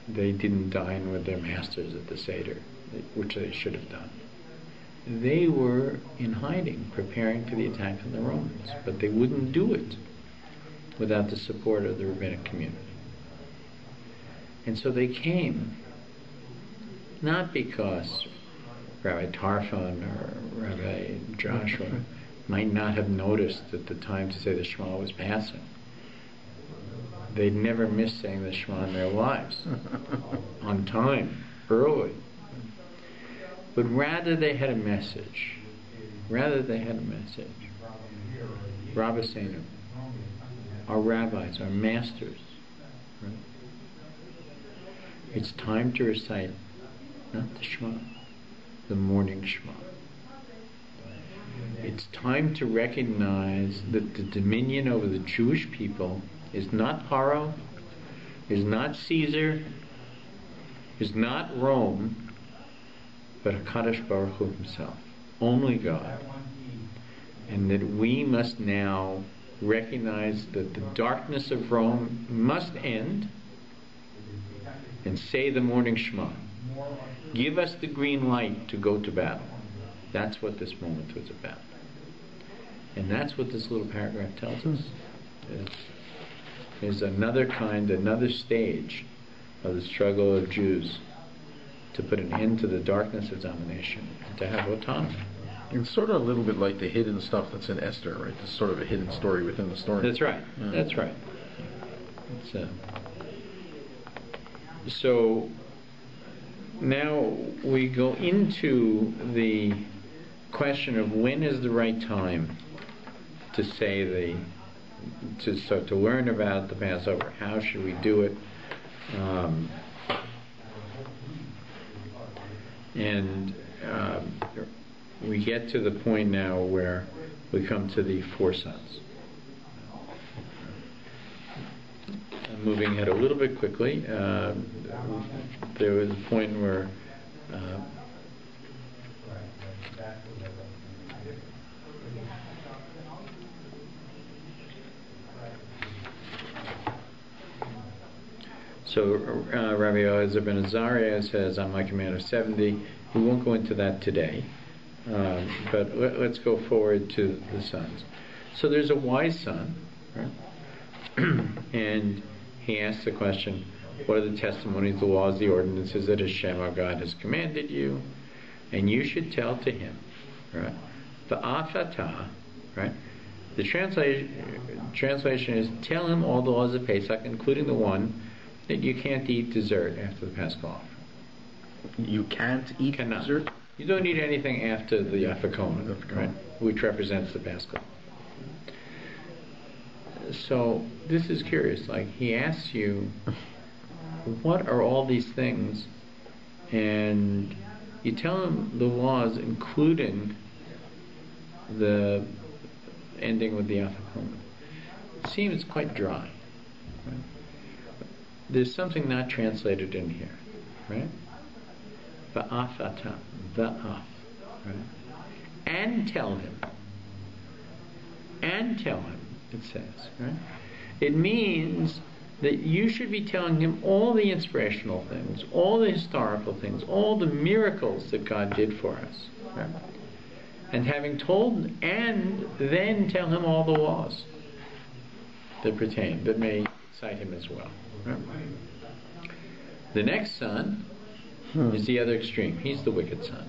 they didn't dine with their masters at the Seder, which they should have done. They were in hiding, preparing for the attack on the Romans, but they wouldn't do it without the support of the rabbinic community. And so they came, not because Rabbi Tarfon or Rabbi Joshua might not have noticed that the time to say the Shema was passing. They'd never missed saying the Shema in their lives, on time, early. But rather they had a message. Rabbi Seinu, our rabbis, our masters, right? It's time to recite not the Shema, the morning Shema. It's time to recognize that the dominion over the Jewish people is not Paro, is not Caesar, is not Rome, but HaKadosh Baruch Hu himself, only God. And that we must now recognize that the darkness of Rome must end, and say the morning Shema. Give us the green light to go to battle. That's what this moment was about. And that's what this little paragraph tells us. There's another stage of the struggle of Jews to put an end to the darkness of domination and to have autonomy. It's sort of a little bit like the hidden stuff that's in Esther, right? It's sort of a hidden story within the story. That's right. That's right. So now we go into the question of when is the right time to say to learn about the Passover. How should we do it? And we get to the point now where we come to the 4 sons. I'm moving ahead a little bit quickly. There was a point where Rabbi Eliezer ben Azariah says, on my command of 70. We won't go into that today, but let's go forward to the sons. So there's a wise son, right? And he asks the question, what are the testimonies, the laws, the ordinances that Hashem our God has commanded you? And you should tell to him, right? The afata, right? The translation is, tell him all the laws of Pesach, including the one that you can't eat dessert after the Paschal offering. You can't eat dessert? You don't eat anything after the Afikomen, right? Which represents the Paschal. So this is curious. Like, he asks you, what are all these things? And you tell him the laws, including the ending with the Afikomen. It seems quite dry. Right? There's something not translated in here, right? Va'afata, va'af, right? And tell him, it says, right? It means that you should be telling him all the inspirational things, all the historical things, all the miracles that God did for us, right? And having told, and then tell him all the laws that pertain, that may excite him as well. Right? The next son is the other extreme. He's the wicked son.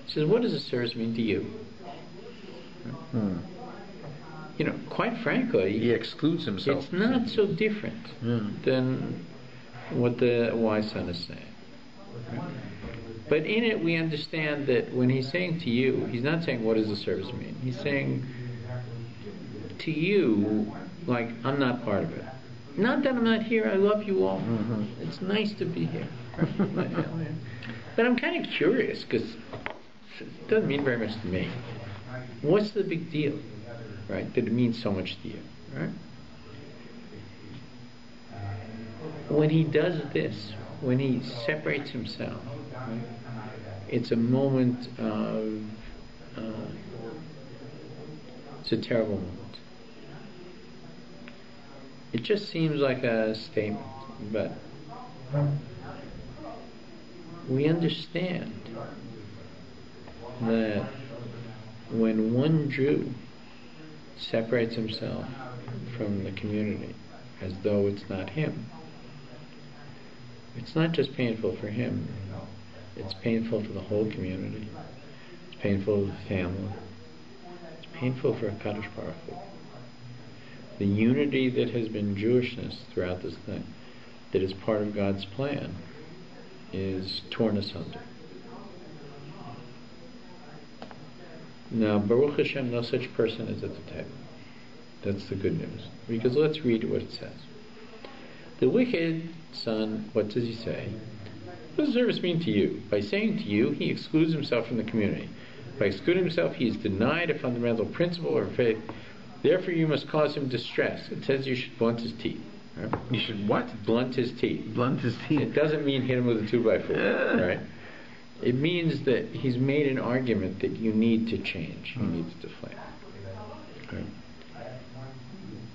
He says, what does a service mean to you? Right? You know, quite frankly, he excludes himself. It's not so different than what the wise son is saying. Right? But in it, we understand that when he's saying to you, he's not saying, what does the service mean? He's saying to you, like, I'm not part of it. Not that I'm not here, I love you all. It's nice to be here. But I'm kind of curious, because it doesn't mean very much to me. What's the big deal, right, that it means so much to you, right? When he does this, when he separates himself, right, it's a moment of, it's a terrible moment. It just seems like a statement, but we understand that when one Jew separates himself from the community as though it's not him, it's not just painful for him, it's painful for the whole community, it's painful for the family, it's painful for HaKadosh Baruch Hu. The unity that has been Jewishness throughout this thing, that is part of God's plan, is torn asunder. Now, Baruch Hashem, no such person is at the table. That's the good news. Because let's read what it says. The wicked son, what does he say? What does service mean to you? By saying to you, he excludes himself from the community. By excluding himself, he is denied a fundamental principle or faith. Therefore, you must cause him distress. It says you should blunt his teeth. Right? You should what? Blunt his teeth. Blunt his teeth. It doesn't mean hit him with a 2x4, right? It means that he's made an argument that you need to change. You need to deflate. Right?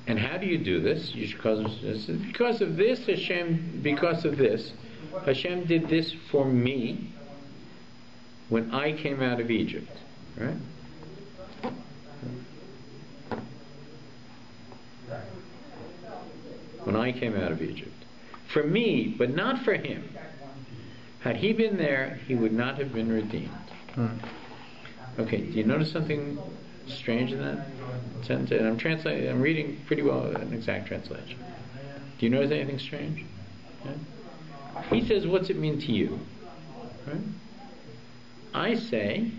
And how do you do this? You should cause him, because of this, Hashem did this for me when I came out of Egypt. Right? When I came out of Egypt. For me, but not for him. Had he been there, he would not have been redeemed. Okay, do you notice something strange in that sentence? And I'm reading pretty well an exact translation. Do you notice anything strange? Okay. He says, what's it mean to you? Right? I say,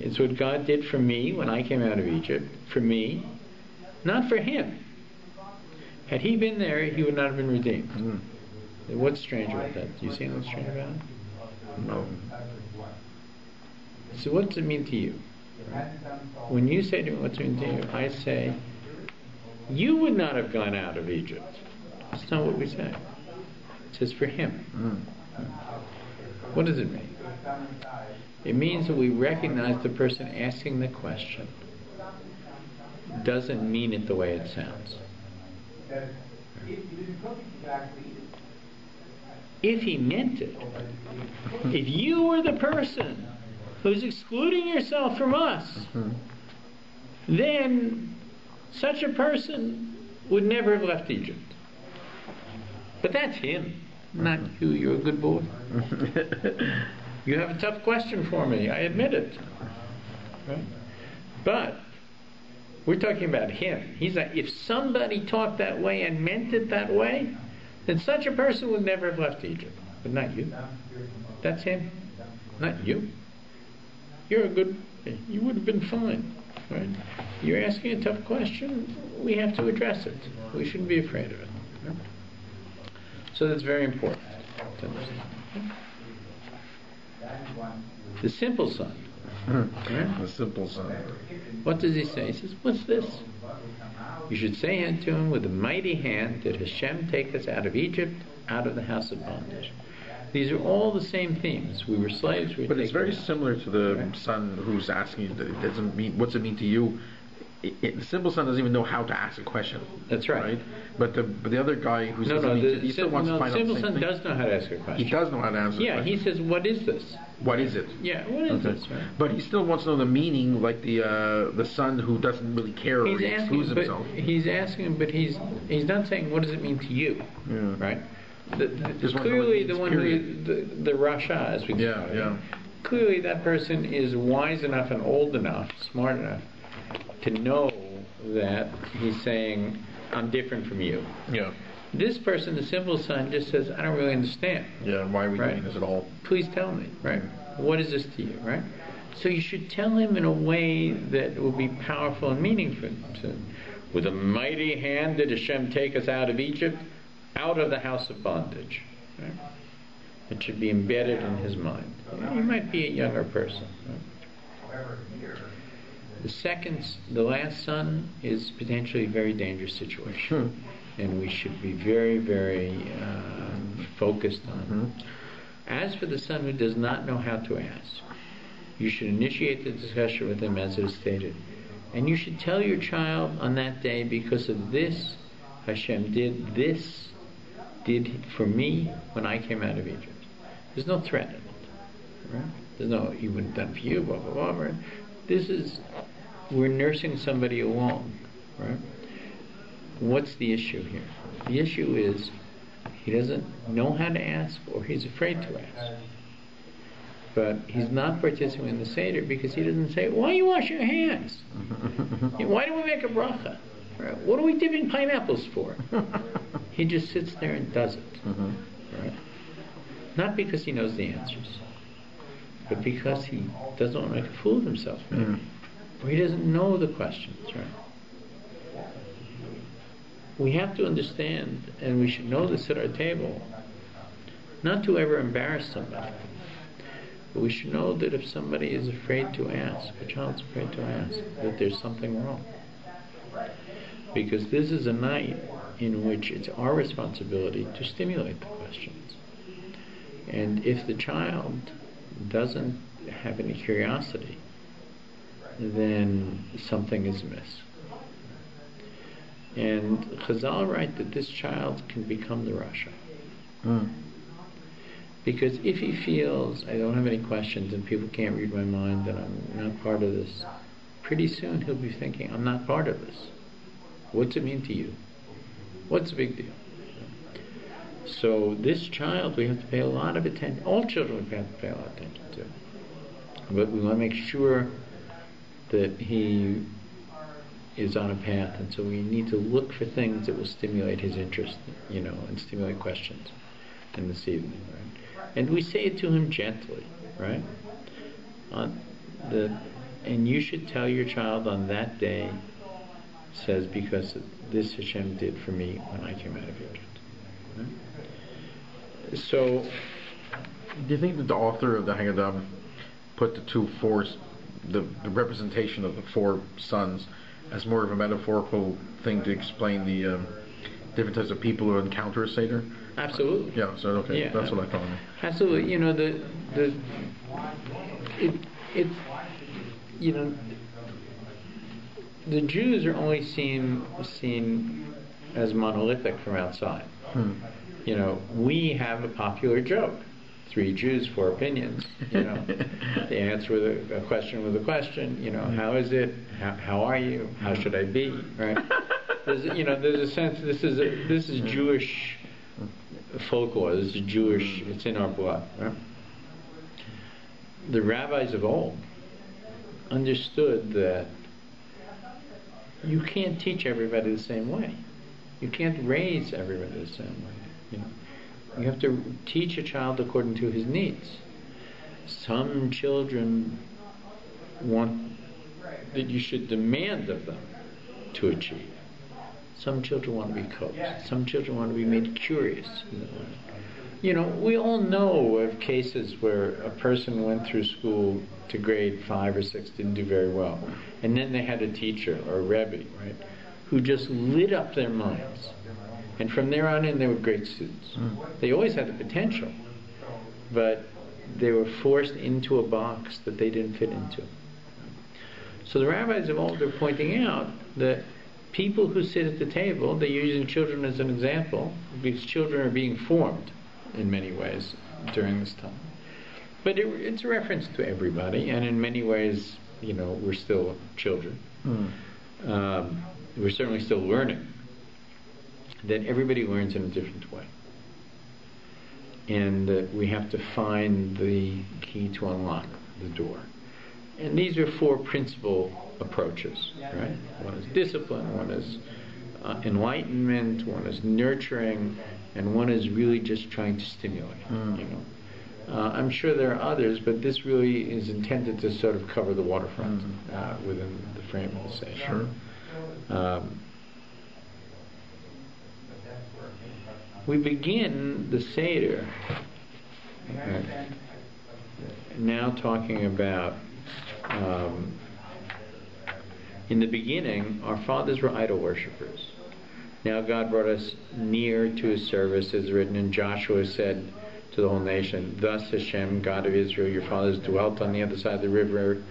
it's what God did for me when I came out of Egypt. For me, not for him. Had he been there, he would not have been redeemed. What's strange about that? Do you see anything strange about it? No. So what does it mean to you? When you say to me, what's it mean to you? I say, you would not have gone out of Egypt. That's not what we say. It says for him. What does it mean? It means that we recognize the person asking the question doesn't mean it the way it sounds. If he meant it, if you were the person who's excluding yourself from us, then such a person would never have left Egypt. But that's him, not you. You're a good boy. You have a tough question for me, I admit it. Right? But we're talking about him. He's like, if somebody talked that way and meant it that way, then such a person would never have left Egypt. But not you. That's him, not you. You're a good, you would have been fine. Right? You're asking a tough question, we have to address it. We shouldn't be afraid of it. Right? So that's very important to understand. The simple son. Right? The simple son. What does he say? He says, what's this? You should say unto him, with a mighty hand did Hashem take us out of Egypt, out of the house of bondage. These are all the same themes. We were slaves. But it's very similar to the son who's asking, doesn't mean, what's it mean to you? The simple son doesn't even know how to ask a question. That's right. But the other guy who says he still wants to find out the same thing. The simple son does know how to ask a question. He does know how to answer. Yeah, he says, "What is this? What is it?" Yeah, what is this? Right? But he still wants to know the meaning, like the son who doesn't really care or excludes himself. He's asking, but he's not saying, "What does it mean to you?" Yeah. Right? Clearly, the one who the Rasha, as we call it. Clearly, that person is wise enough and old enough, smart enough, to know that he's saying, I'm different from you. Yeah. This person, the simple son, just says, I don't really understand. Yeah, why are we doing this at all? Please tell me, right? What is this to you, right? So you should tell him in a way that will be powerful and meaningful. So, with a mighty hand did Hashem take us out of Egypt, out of the house of bondage. Right? It should be embedded in his mind. He might be a younger person. Right? The last son is potentially a very dangerous situation, and we should be very, very focused on. As for the son who does not know how to ask, you should initiate the discussion with him as it is stated, and you should tell your child on that day, because of this, Hashem did for me when I came out of Egypt. There's no threat in it. Right? There's no, he wouldn't have done for you, blah, blah, blah. Right? This is, we're nursing somebody along, right? What's the issue here? The issue is he doesn't know how to ask, or he's afraid to ask. But he's not participating in the Seder because he doesn't say, why you wash your hands? Why do we make a bracha? Right? What are we dipping pineapples for? He just sits there and does it. Right? Not because he knows the answers, but because he doesn't want to make a fool of himself, maybe. Or he doesn't know the questions, right? We have to understand, and we should know this at our table, not to ever embarrass somebody. But we should know that if somebody is afraid to ask, a child's afraid to ask, that there's something wrong. Because this is a night in which it's our responsibility to stimulate the questions. And if the child doesn't have any curiosity, then something is amiss. And Chazal write that this child can become the Rasha. Because if he feels, I don't have any questions and people can't read my mind, that I'm not part of this, pretty soon he'll be thinking, I'm not part of this. What's it mean to you? What's the big deal? So this child we have to pay a lot of attention. All children we have to pay a lot of attention to. But we want to make sure that he is on a path, and so we need to look for things that will stimulate his interest, and stimulate questions in this evening, right? And we say it to him gently, right? And you should tell your child on that day, says, because this Hashem did for me when I came out of Egypt. Right? So, do you think that the author of the Haggadah put the representation of the four sons as more of a metaphorical thing to explain the different types of people who encounter a Seder? Absolutely. Yeah. So okay, Yeah. that's what I thought. Absolutely. It's the Jews are only seen as monolithic from outside. We have a popular joke: 3 Jews, 4 opinions. They answer with a question with a question. How is it? How are you? How should I be? Right? There's a sense this is Jewish folklore. This is Jewish. It's in our blood. Right? The rabbis of old understood that you can't teach everybody the same way. You can't raise everybody the same way. You have to teach a child according to his needs. Some children want that you should demand of them to achieve. Some children want to be coached. Some children want to be made curious. We all know of cases where a person went through school to grade 5 or 6, didn't do very well, and then they had a teacher or a Rebbe, right, who just lit up their minds, and from there on in they were great students. They always had the potential, but they were forced into a box that they didn't fit into. So the rabbis of old are pointing out that people who sit at the table, they're using children as an example, because children are being formed in many ways during this time. But it's a reference to everybody, and in many ways, we're still children. We're certainly still learning. That everybody learns in a different way. And that we have to find the key to unlock the door. And these are 4 principal approaches, right? One is discipline, one is enlightenment, one is nurturing, and one is really just trying to stimulate. I'm sure there are others, but this really is intended to sort of cover the waterfront within the frame of the session. Sure. We begin the Seder now talking about in the beginning, our fathers were idol worshippers. Now God brought us near to His service, as written in Joshua said to the whole nation, "Thus Hashem, God of Israel, your fathers dwelt on the other side of the river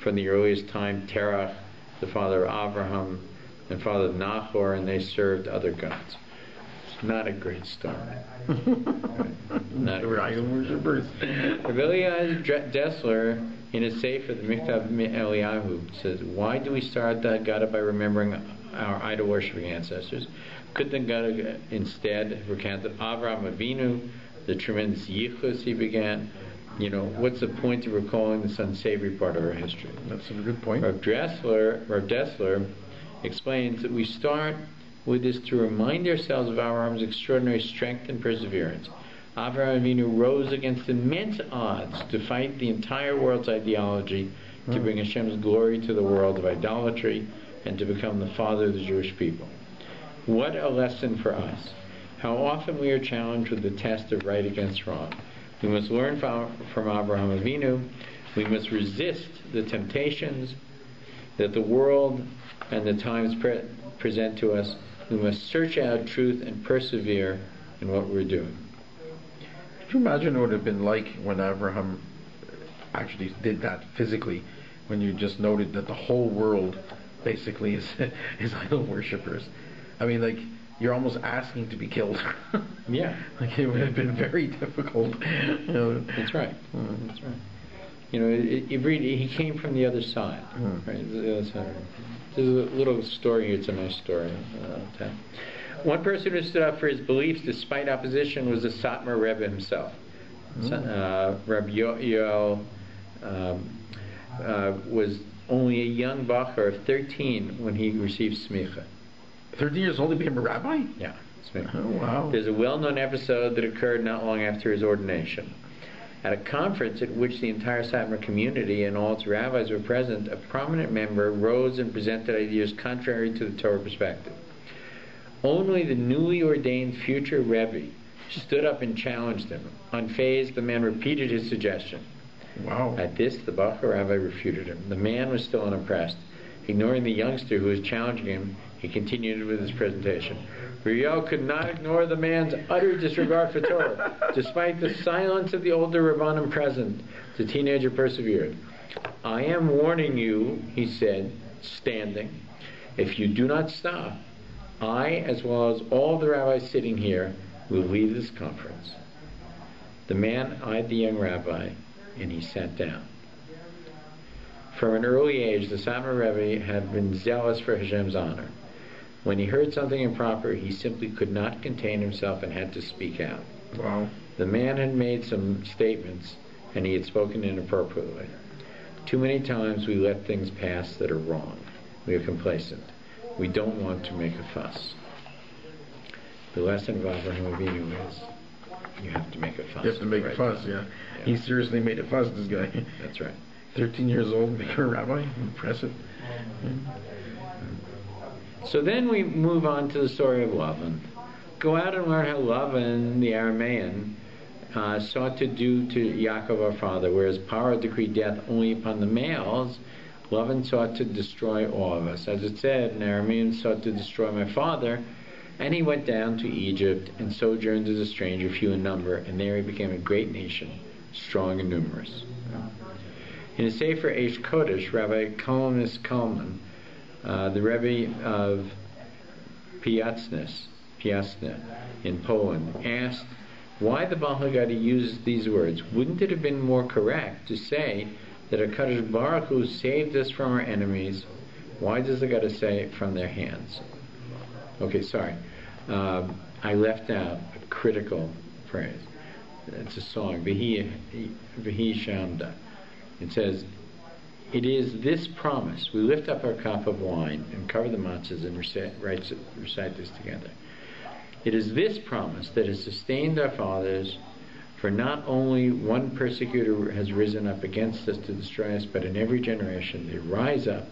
from the earliest time, Terach, the father of Abraham, and father of Nahor, and they served other gods." It's not a great story. They were idol worshippers. Rabbi Dessler, in his Sefer, the Miktav Eliyahu, says, "Why do we start the Haggadah by remembering our idol-worshipping ancestors? Could the Haggadah instead have recounted Avraham Avinu, the tremendous yichus he began? What's the point of recalling this unsavory part of our history?" That's a good point. Rav Dessler explains that we start with this to remind ourselves of Avraham's extraordinary strength and perseverance. Avraham Avinu rose against immense odds to fight the entire world's ideology, to bring Hashem's glory to the world of idolatry, and to become the father of the Jewish people. What a lesson for us. How often we are challenged with the test of right against wrong. We must learn from Avraham Avinu. We must resist the temptations that the world and the times present to us. We must search out truth and persevere in what we're doing. Could you imagine what it would have been like when Abraham actually did that physically, when you just noted that the whole world basically is idol worshippers? I mean, like, you're almost asking to be killed. Yeah. Like, it would have been very difficult. That's right. That's right. He came from the other side. Right? The other side. There's a little story here. It's a nice story. One person who stood up for his beliefs despite opposition was the Satmar Rebbe himself. Rabbi Yoel was only a young bacher of 13 when he received smicha. 13 years old, he became a rabbi? Yeah, smicha. Oh, wow. There's a well-known episode that occurred not long after his ordination. At a conference at which the entire Satmar community and all its rabbis were present, a prominent member rose and presented ideas contrary to the Torah perspective. Only the newly ordained future Rebbe stood up and challenged him. Unfazed, the man repeated his suggestion. Wow. At this, the Bacher Rabbi refuted him. The man was still unimpressed. Ignoring the youngster who was challenging him, he continued with his presentation. Uriel could not ignore the man's utter disregard for Torah. Despite the silence of the older Rabbanim present, the teenager persevered. I am warning you, he said, standing. If you do not stop, I, as well as all the rabbis sitting here, will leave this conference. The man eyed the young rabbi, and he sat down. From an early age, the Satmar Rebbe had been zealous for Hashem's honor. When he heard something improper, he simply could not contain himself and had to speak out. Wow. The man had made some statements, and he had spoken inappropriately. Too many times we let things pass that are wrong. We are complacent. We don't want to make a fuss. The lesson of Avraham Avinu is you have to make a fuss. You have to make a fuss, yeah. He seriously made a fuss, this guy. That's right. 13 years old, became a rabbi. Impressive. So then we move on to the story of Lavan. Go out and learn how Lavan, the Aramean, sought to do to Yaakov our father, whereas Paro decreed death only upon the males. Lavan sought to destroy all of us. As it said, an Aramean sought to destroy my father, and he went down to Egypt and sojourned as a stranger, few in number, and there he became a great nation, strong and numerous. In his Sefer Eish Kodesh, Rabbi Kalmanis Kalman, the Rebbe of Piasna in Poland, asked why the Baal HaGadi used these words. Wouldn't it have been more correct to say that HaKadosh Baruch Hu saved us from our enemies? Why does the Gada say from their hands? Okay, sorry. I left out a critical phrase. It's a song, Vihi Shamda. It says, it is this promise. We lift up our cup of wine and cover the matzahs and recite this together. It is this promise that has sustained our fathers, for not only one persecutor has risen up against us to destroy us, but in every generation they rise up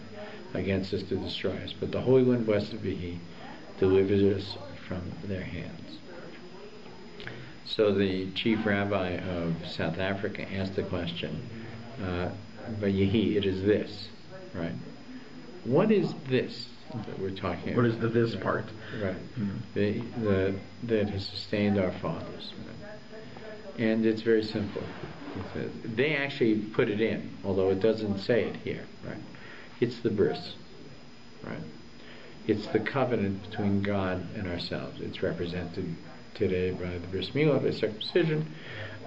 against us to destroy us. But the Holy One, blessed be He, delivers us from their hands. So the chief rabbi of South Africa asked the question, Vayehi, it is this, right? What is this that we're talking about? What is the this part? Right. Mm-hmm. That has sustained our fathers. Right? And it's very simple. They actually put it in, although it doesn't say it here, right? It's the bris, right? It's the covenant between God and ourselves. It's represented today by the bris milah, by circumcision,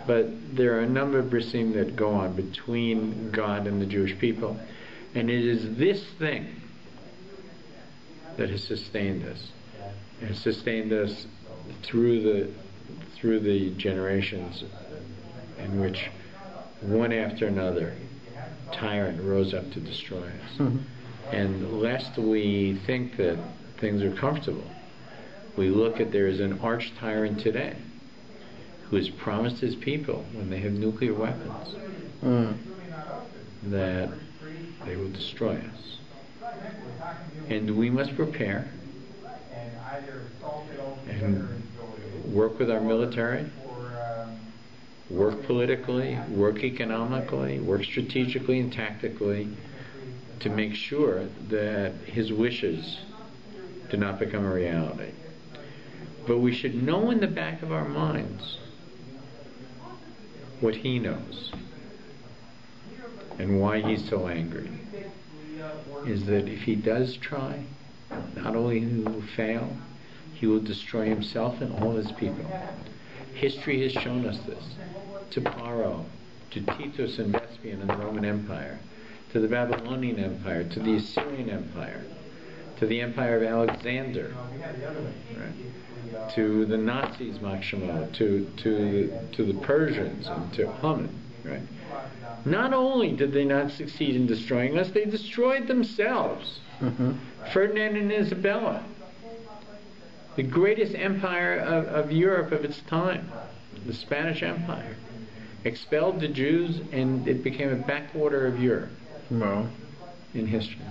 but there are a number of brisim that go on between God and the Jewish people, and it is this thing that has sustained us. It has sustained us through the generations in which one after another tyrant rose up to destroy us. Mm-hmm. And lest we think that things are comfortable, we look at there is an arch tyrant today who has promised his people when they have nuclear weapons that they will destroy us. And we must prepare and work with our military, work politically, work economically, work strategically and tactically to make sure that his wishes do not become a reality. But we should know in the back of our minds what he knows and why he's so angry is that if he does try, not only he will fail, he will destroy himself and all his people. History has shown us this. To Paro, to Titus and Vespasian in the Roman Empire, to the Babylonian Empire, to the Assyrian Empire, to the Empire of Alexander, right? To the Nazis, Makshamo, to the Persians, and to Haman, right? Not only did they not succeed in destroying us, they destroyed themselves. Mm-hmm. Ferdinand and Isabella, the greatest empire of Europe of its time, the Spanish Empire, expelled the Jews, and it became a backwater of Europe. Well, in history.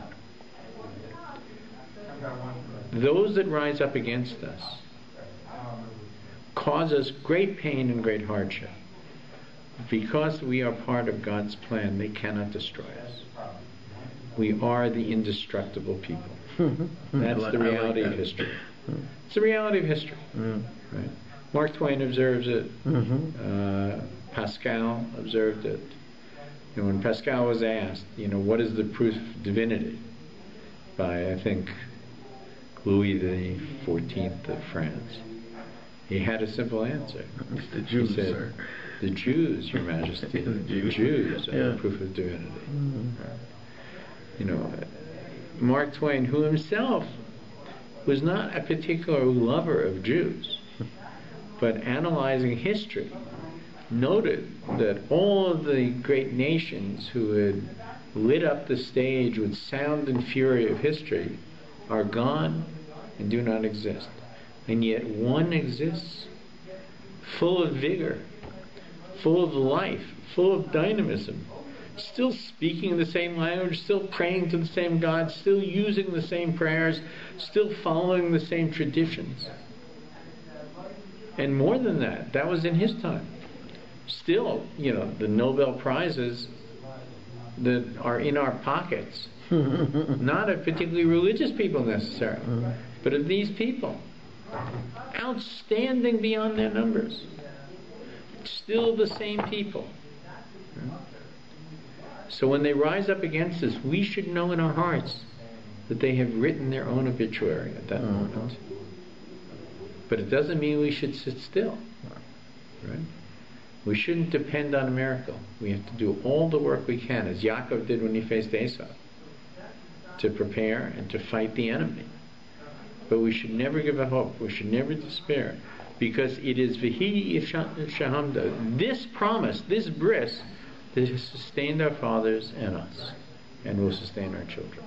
Those that rise up against us cause us great pain and great hardship. because we are part of God's plan, they cannot destroy us. We are the indestructible people. That's the reality of history. It's the reality of history. Right? Mark Twain observes it. Pascal observed it. And when Pascal was asked, what is the proof of divinity? By, I think, Louis the 14th of France. He had a simple answer. It's the Jews, he said, sir. The Jews, Your Majesty. The Jews are the proof of divinity. Mark Twain, who himself was not a particular lover of Jews, but analyzing history, noted that all of the great nations who had lit up the stage with sound and fury of history are gone and do not exist. And yet one exists, full of vigor, full of life, full of dynamism, still speaking the same language, still praying to the same God, still using the same prayers, still following the same traditions. And more than that, that was in his time. Still, the Nobel Prizes that are in our pockets, not of particularly religious people necessarily, but of these people, outstanding beyond their numbers. Still the same people. So when they rise up against us, we should know in our hearts that they have written their own obituary at that moment. But it doesn't mean we should sit still. Right? We shouldn't depend on a miracle. We have to do all the work we can, as Yaakov did when he faced Esau, to prepare and to fight the enemy. But we should never give up hope. We should never despair. Because it is V'hi Shahamda, this promise, this bris, that has sustained our fathers and us, and will sustain our children.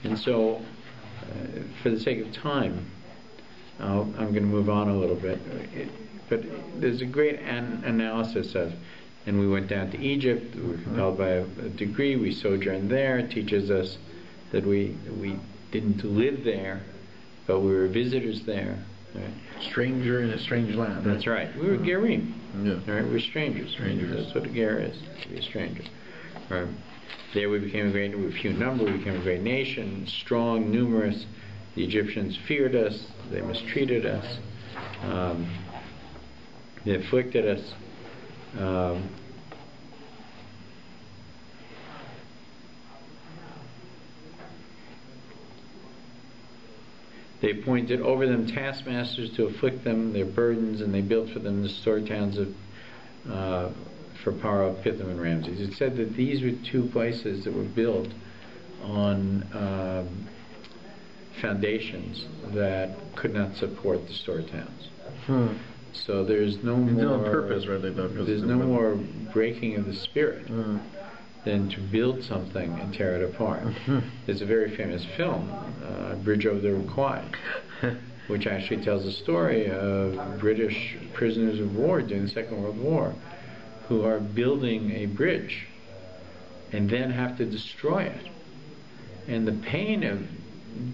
And so, for the sake of time, I'm going to move on a little bit. But there's a great analysis of, and we went down to Egypt, we were compelled by a degree, we sojourned there. It teaches us that we didn't live there, but we were visitors there. Right? Stranger in a strange land. That's right. We were gerim. Yeah. Right? We're strangers. That's what a ger is, to be a stranger. Right? There we became a few number, we became a great nation, strong, numerous. The Egyptians feared us, they mistreated us, they afflicted us. They appointed over them taskmasters to afflict them, their burdens, and they built for them the store towns of for Paro, Pithom, and Ramses. It said that these were two places that were built on foundations that could not support the store towns. So there's no more purpose, right? There's no more breaking of the spirit than to build something and tear it apart. There's a very famous film, Bridge Over the Kwai, which actually tells the story of British prisoners of war during the Second World War who are building a bridge and then have to destroy it. And the pain of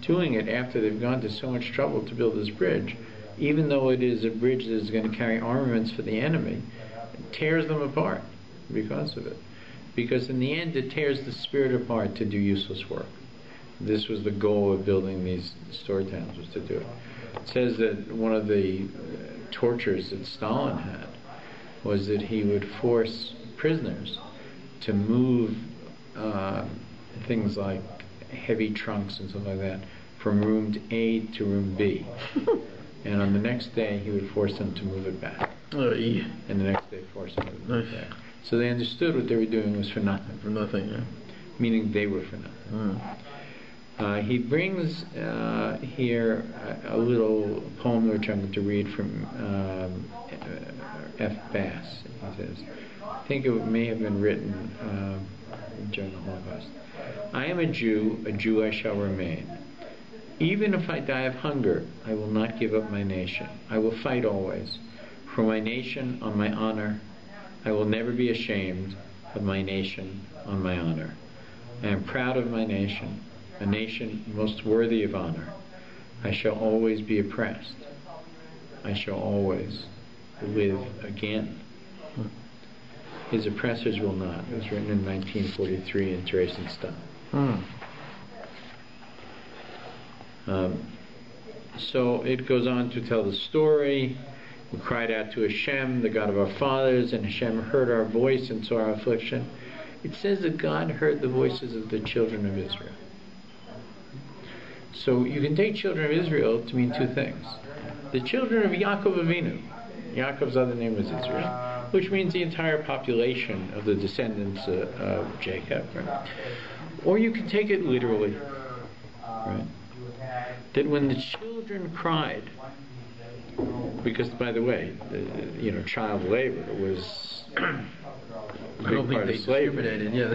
doing it after they've gone to so much trouble to build this bridge, even though it is a bridge that is going to carry armaments for the enemy, it tears them apart because of it. Because in the end it tears the spirit apart to do useless work. This was the goal of building these store towns, was to do it. It says that one of the tortures that Stalin had was that he would force prisoners to move things like heavy trunks and stuff like that from room A to room B. And on the next day he would force them to move it back. And the next day force them to move it back. So they understood what they were doing was for nothing. For nothing, yeah. Meaning they were for nothing. He brings here a little poem which I'm going to read from F. Bass. He says, I think it may have been written during the Holocaust. I am a Jew I shall remain. Even if I die of hunger, I will not give up my nation. I will fight always. For my nation, on my honor, I will never be ashamed of my nation, on my honor. I am proud of my nation. a nation most worthy of honor. I shall always be oppressed. I shall always live again. His oppressors will not. It was written in 1943 in Dresden. So it goes on to tell the story. We cried out to Hashem, the God of our fathers, and Hashem heard our voice and saw our affliction. It says that God heard the voices of the children of Israel. So you can take children of Israel to mean two things. The children of Yaakov Avinu. Yaakov's other name was Israel, which means the entire population of the descendants of Jacob. Right? Or you can take it literally. Right? That when the children cried, because, by the way, child labor was a big part of slavery. Yeah,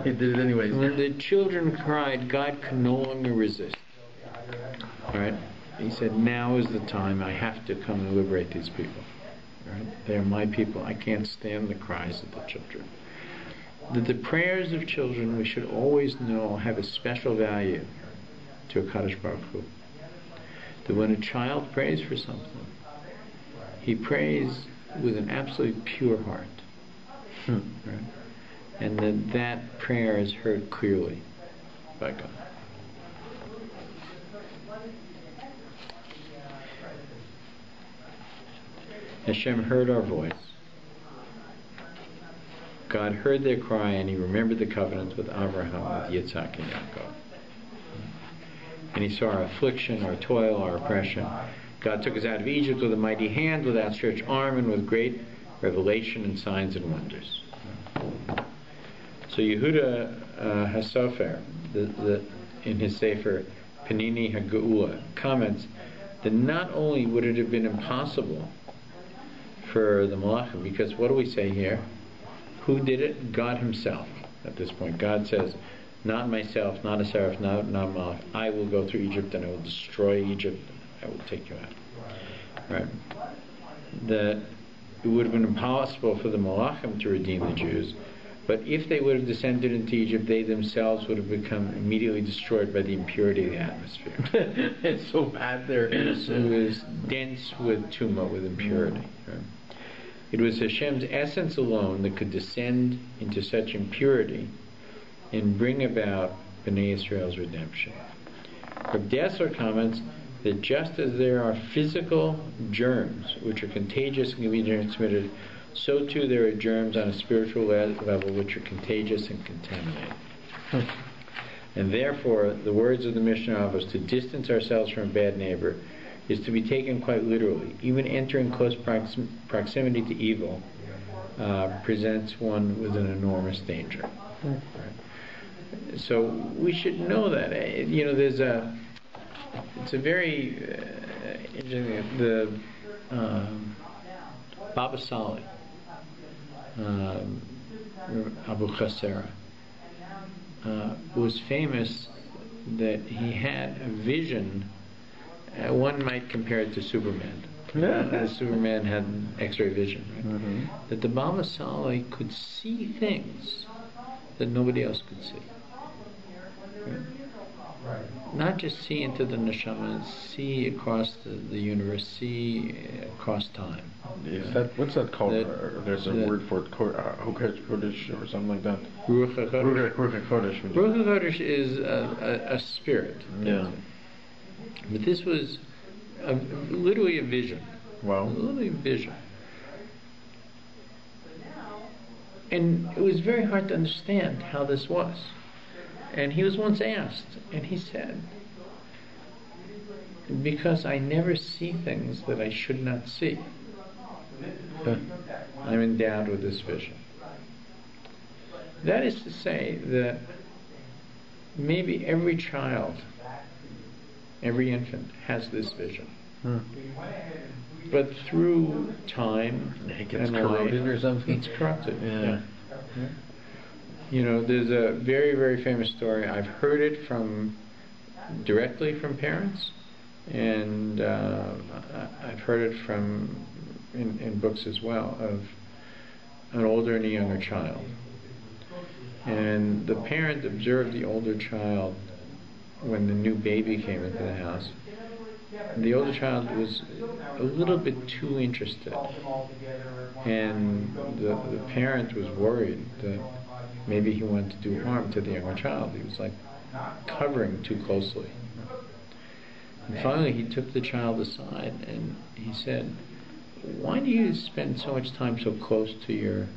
they did it anyways. When the children cried, God could no longer resist. All right? He said, now is the time. I have to come and liberate these people. All right? They are my people. I can't stand the cries of the children. The prayers of children, we should always know, have a special value to a Kadosh Baruch Hu. That when a child prays for something, he prays with an absolutely pure heart. Right? And that prayer is heard clearly by God. Hashem heard our voice. God heard their cry, and He remembered the covenant with Abraham, with Yitzhak, and Yaakov. And He saw our affliction, our toil, our oppression. God took us out of Egypt with a mighty hand, with outstretched arm, and with great revelation and signs and wonders. So Yehuda HaSofer, in his Sefer Panini HaGeula, comments that not only would it have been impossible for the Malachim, because what do we say here? Who did it? God Himself. At this point, God says, not myself, not a seraph, not Malach. I will go through Egypt and I will destroy Egypt. I will take you out. Right? That it would have been impossible for the Malachim to redeem the Jews, but if they would have descended into Egypt, they themselves would have become immediately destroyed by the impurity of the atmosphere. It's so bad there. It was dense with tumah, with impurity. Right? It was Hashem's essence alone that could descend into such impurity and bring about Bnei Israel's redemption. Rabbi David comments that just as there are physical germs which are contagious and can be transmitted, so too there are germs on a spiritual level which are contagious and contaminated. And therefore, the words of the Mishnah of us to distance ourselves from a bad neighbor is to be taken quite literally. Even entering close proximity to evil presents one with an enormous danger. Right? So we should know that. It's a very interesting. The Baba Sali, Abu Khasera, was famous that he had a vision. One might compare it to Superman. Superman had X-ray vision, right? That the Baba Sali could see things that nobody else could see. Right? Not just see into the neshama, see across the universe, see across time. What's that called? There's a word for it, Kodesh or something like that. Ruach HaKodesh. Ruach HaKodesh. Ruach HaKodesh is a spirit. Yeah. But this was literally a vision. Wow. Literally a vision. And it was very hard to understand how this was. And he was once asked, and he said, because I never see things that I should not see, I'm endowed with this vision. That is to say that maybe every child, every infant has this vision. But through time, it gets corrupted or something. It's corrupted. Yeah. There's a very, very famous story. I've heard it directly from parents, and I've heard it in books as well, of an older and a younger child. And the parent observed the older child when the new baby came into the house, the older child was a little bit too interested, and the parent was worried that maybe he wanted to do harm to the younger child. He was like covering too closely. And finally he took the child aside and he said, "Why do you spend so much time so close to your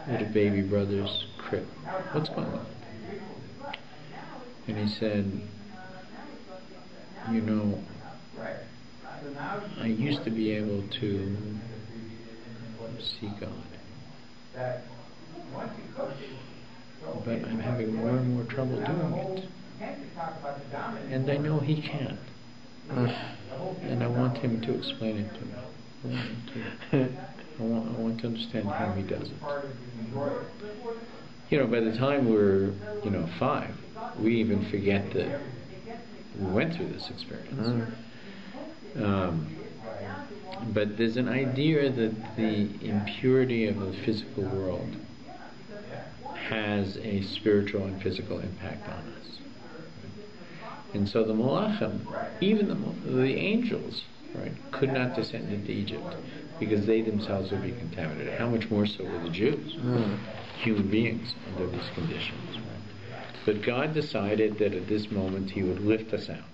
little baby brother's crib? What's going on?" And he said, "You know, I used to be able to see God, but I'm having more and more trouble doing it. And I know He can. And I want Him to explain it to me. I want to understand how He does it." You know, by the time we're 5, we even forget that we went through this experience. But there's an idea that the impurity of the physical world has a spiritual and physical impact on us. And so the Malachim, even the angels, right, could not descend into Egypt because they themselves would be contaminated. How much more so were the Jews, human beings, under these conditions. Right? But God decided that at this moment He would lift us out.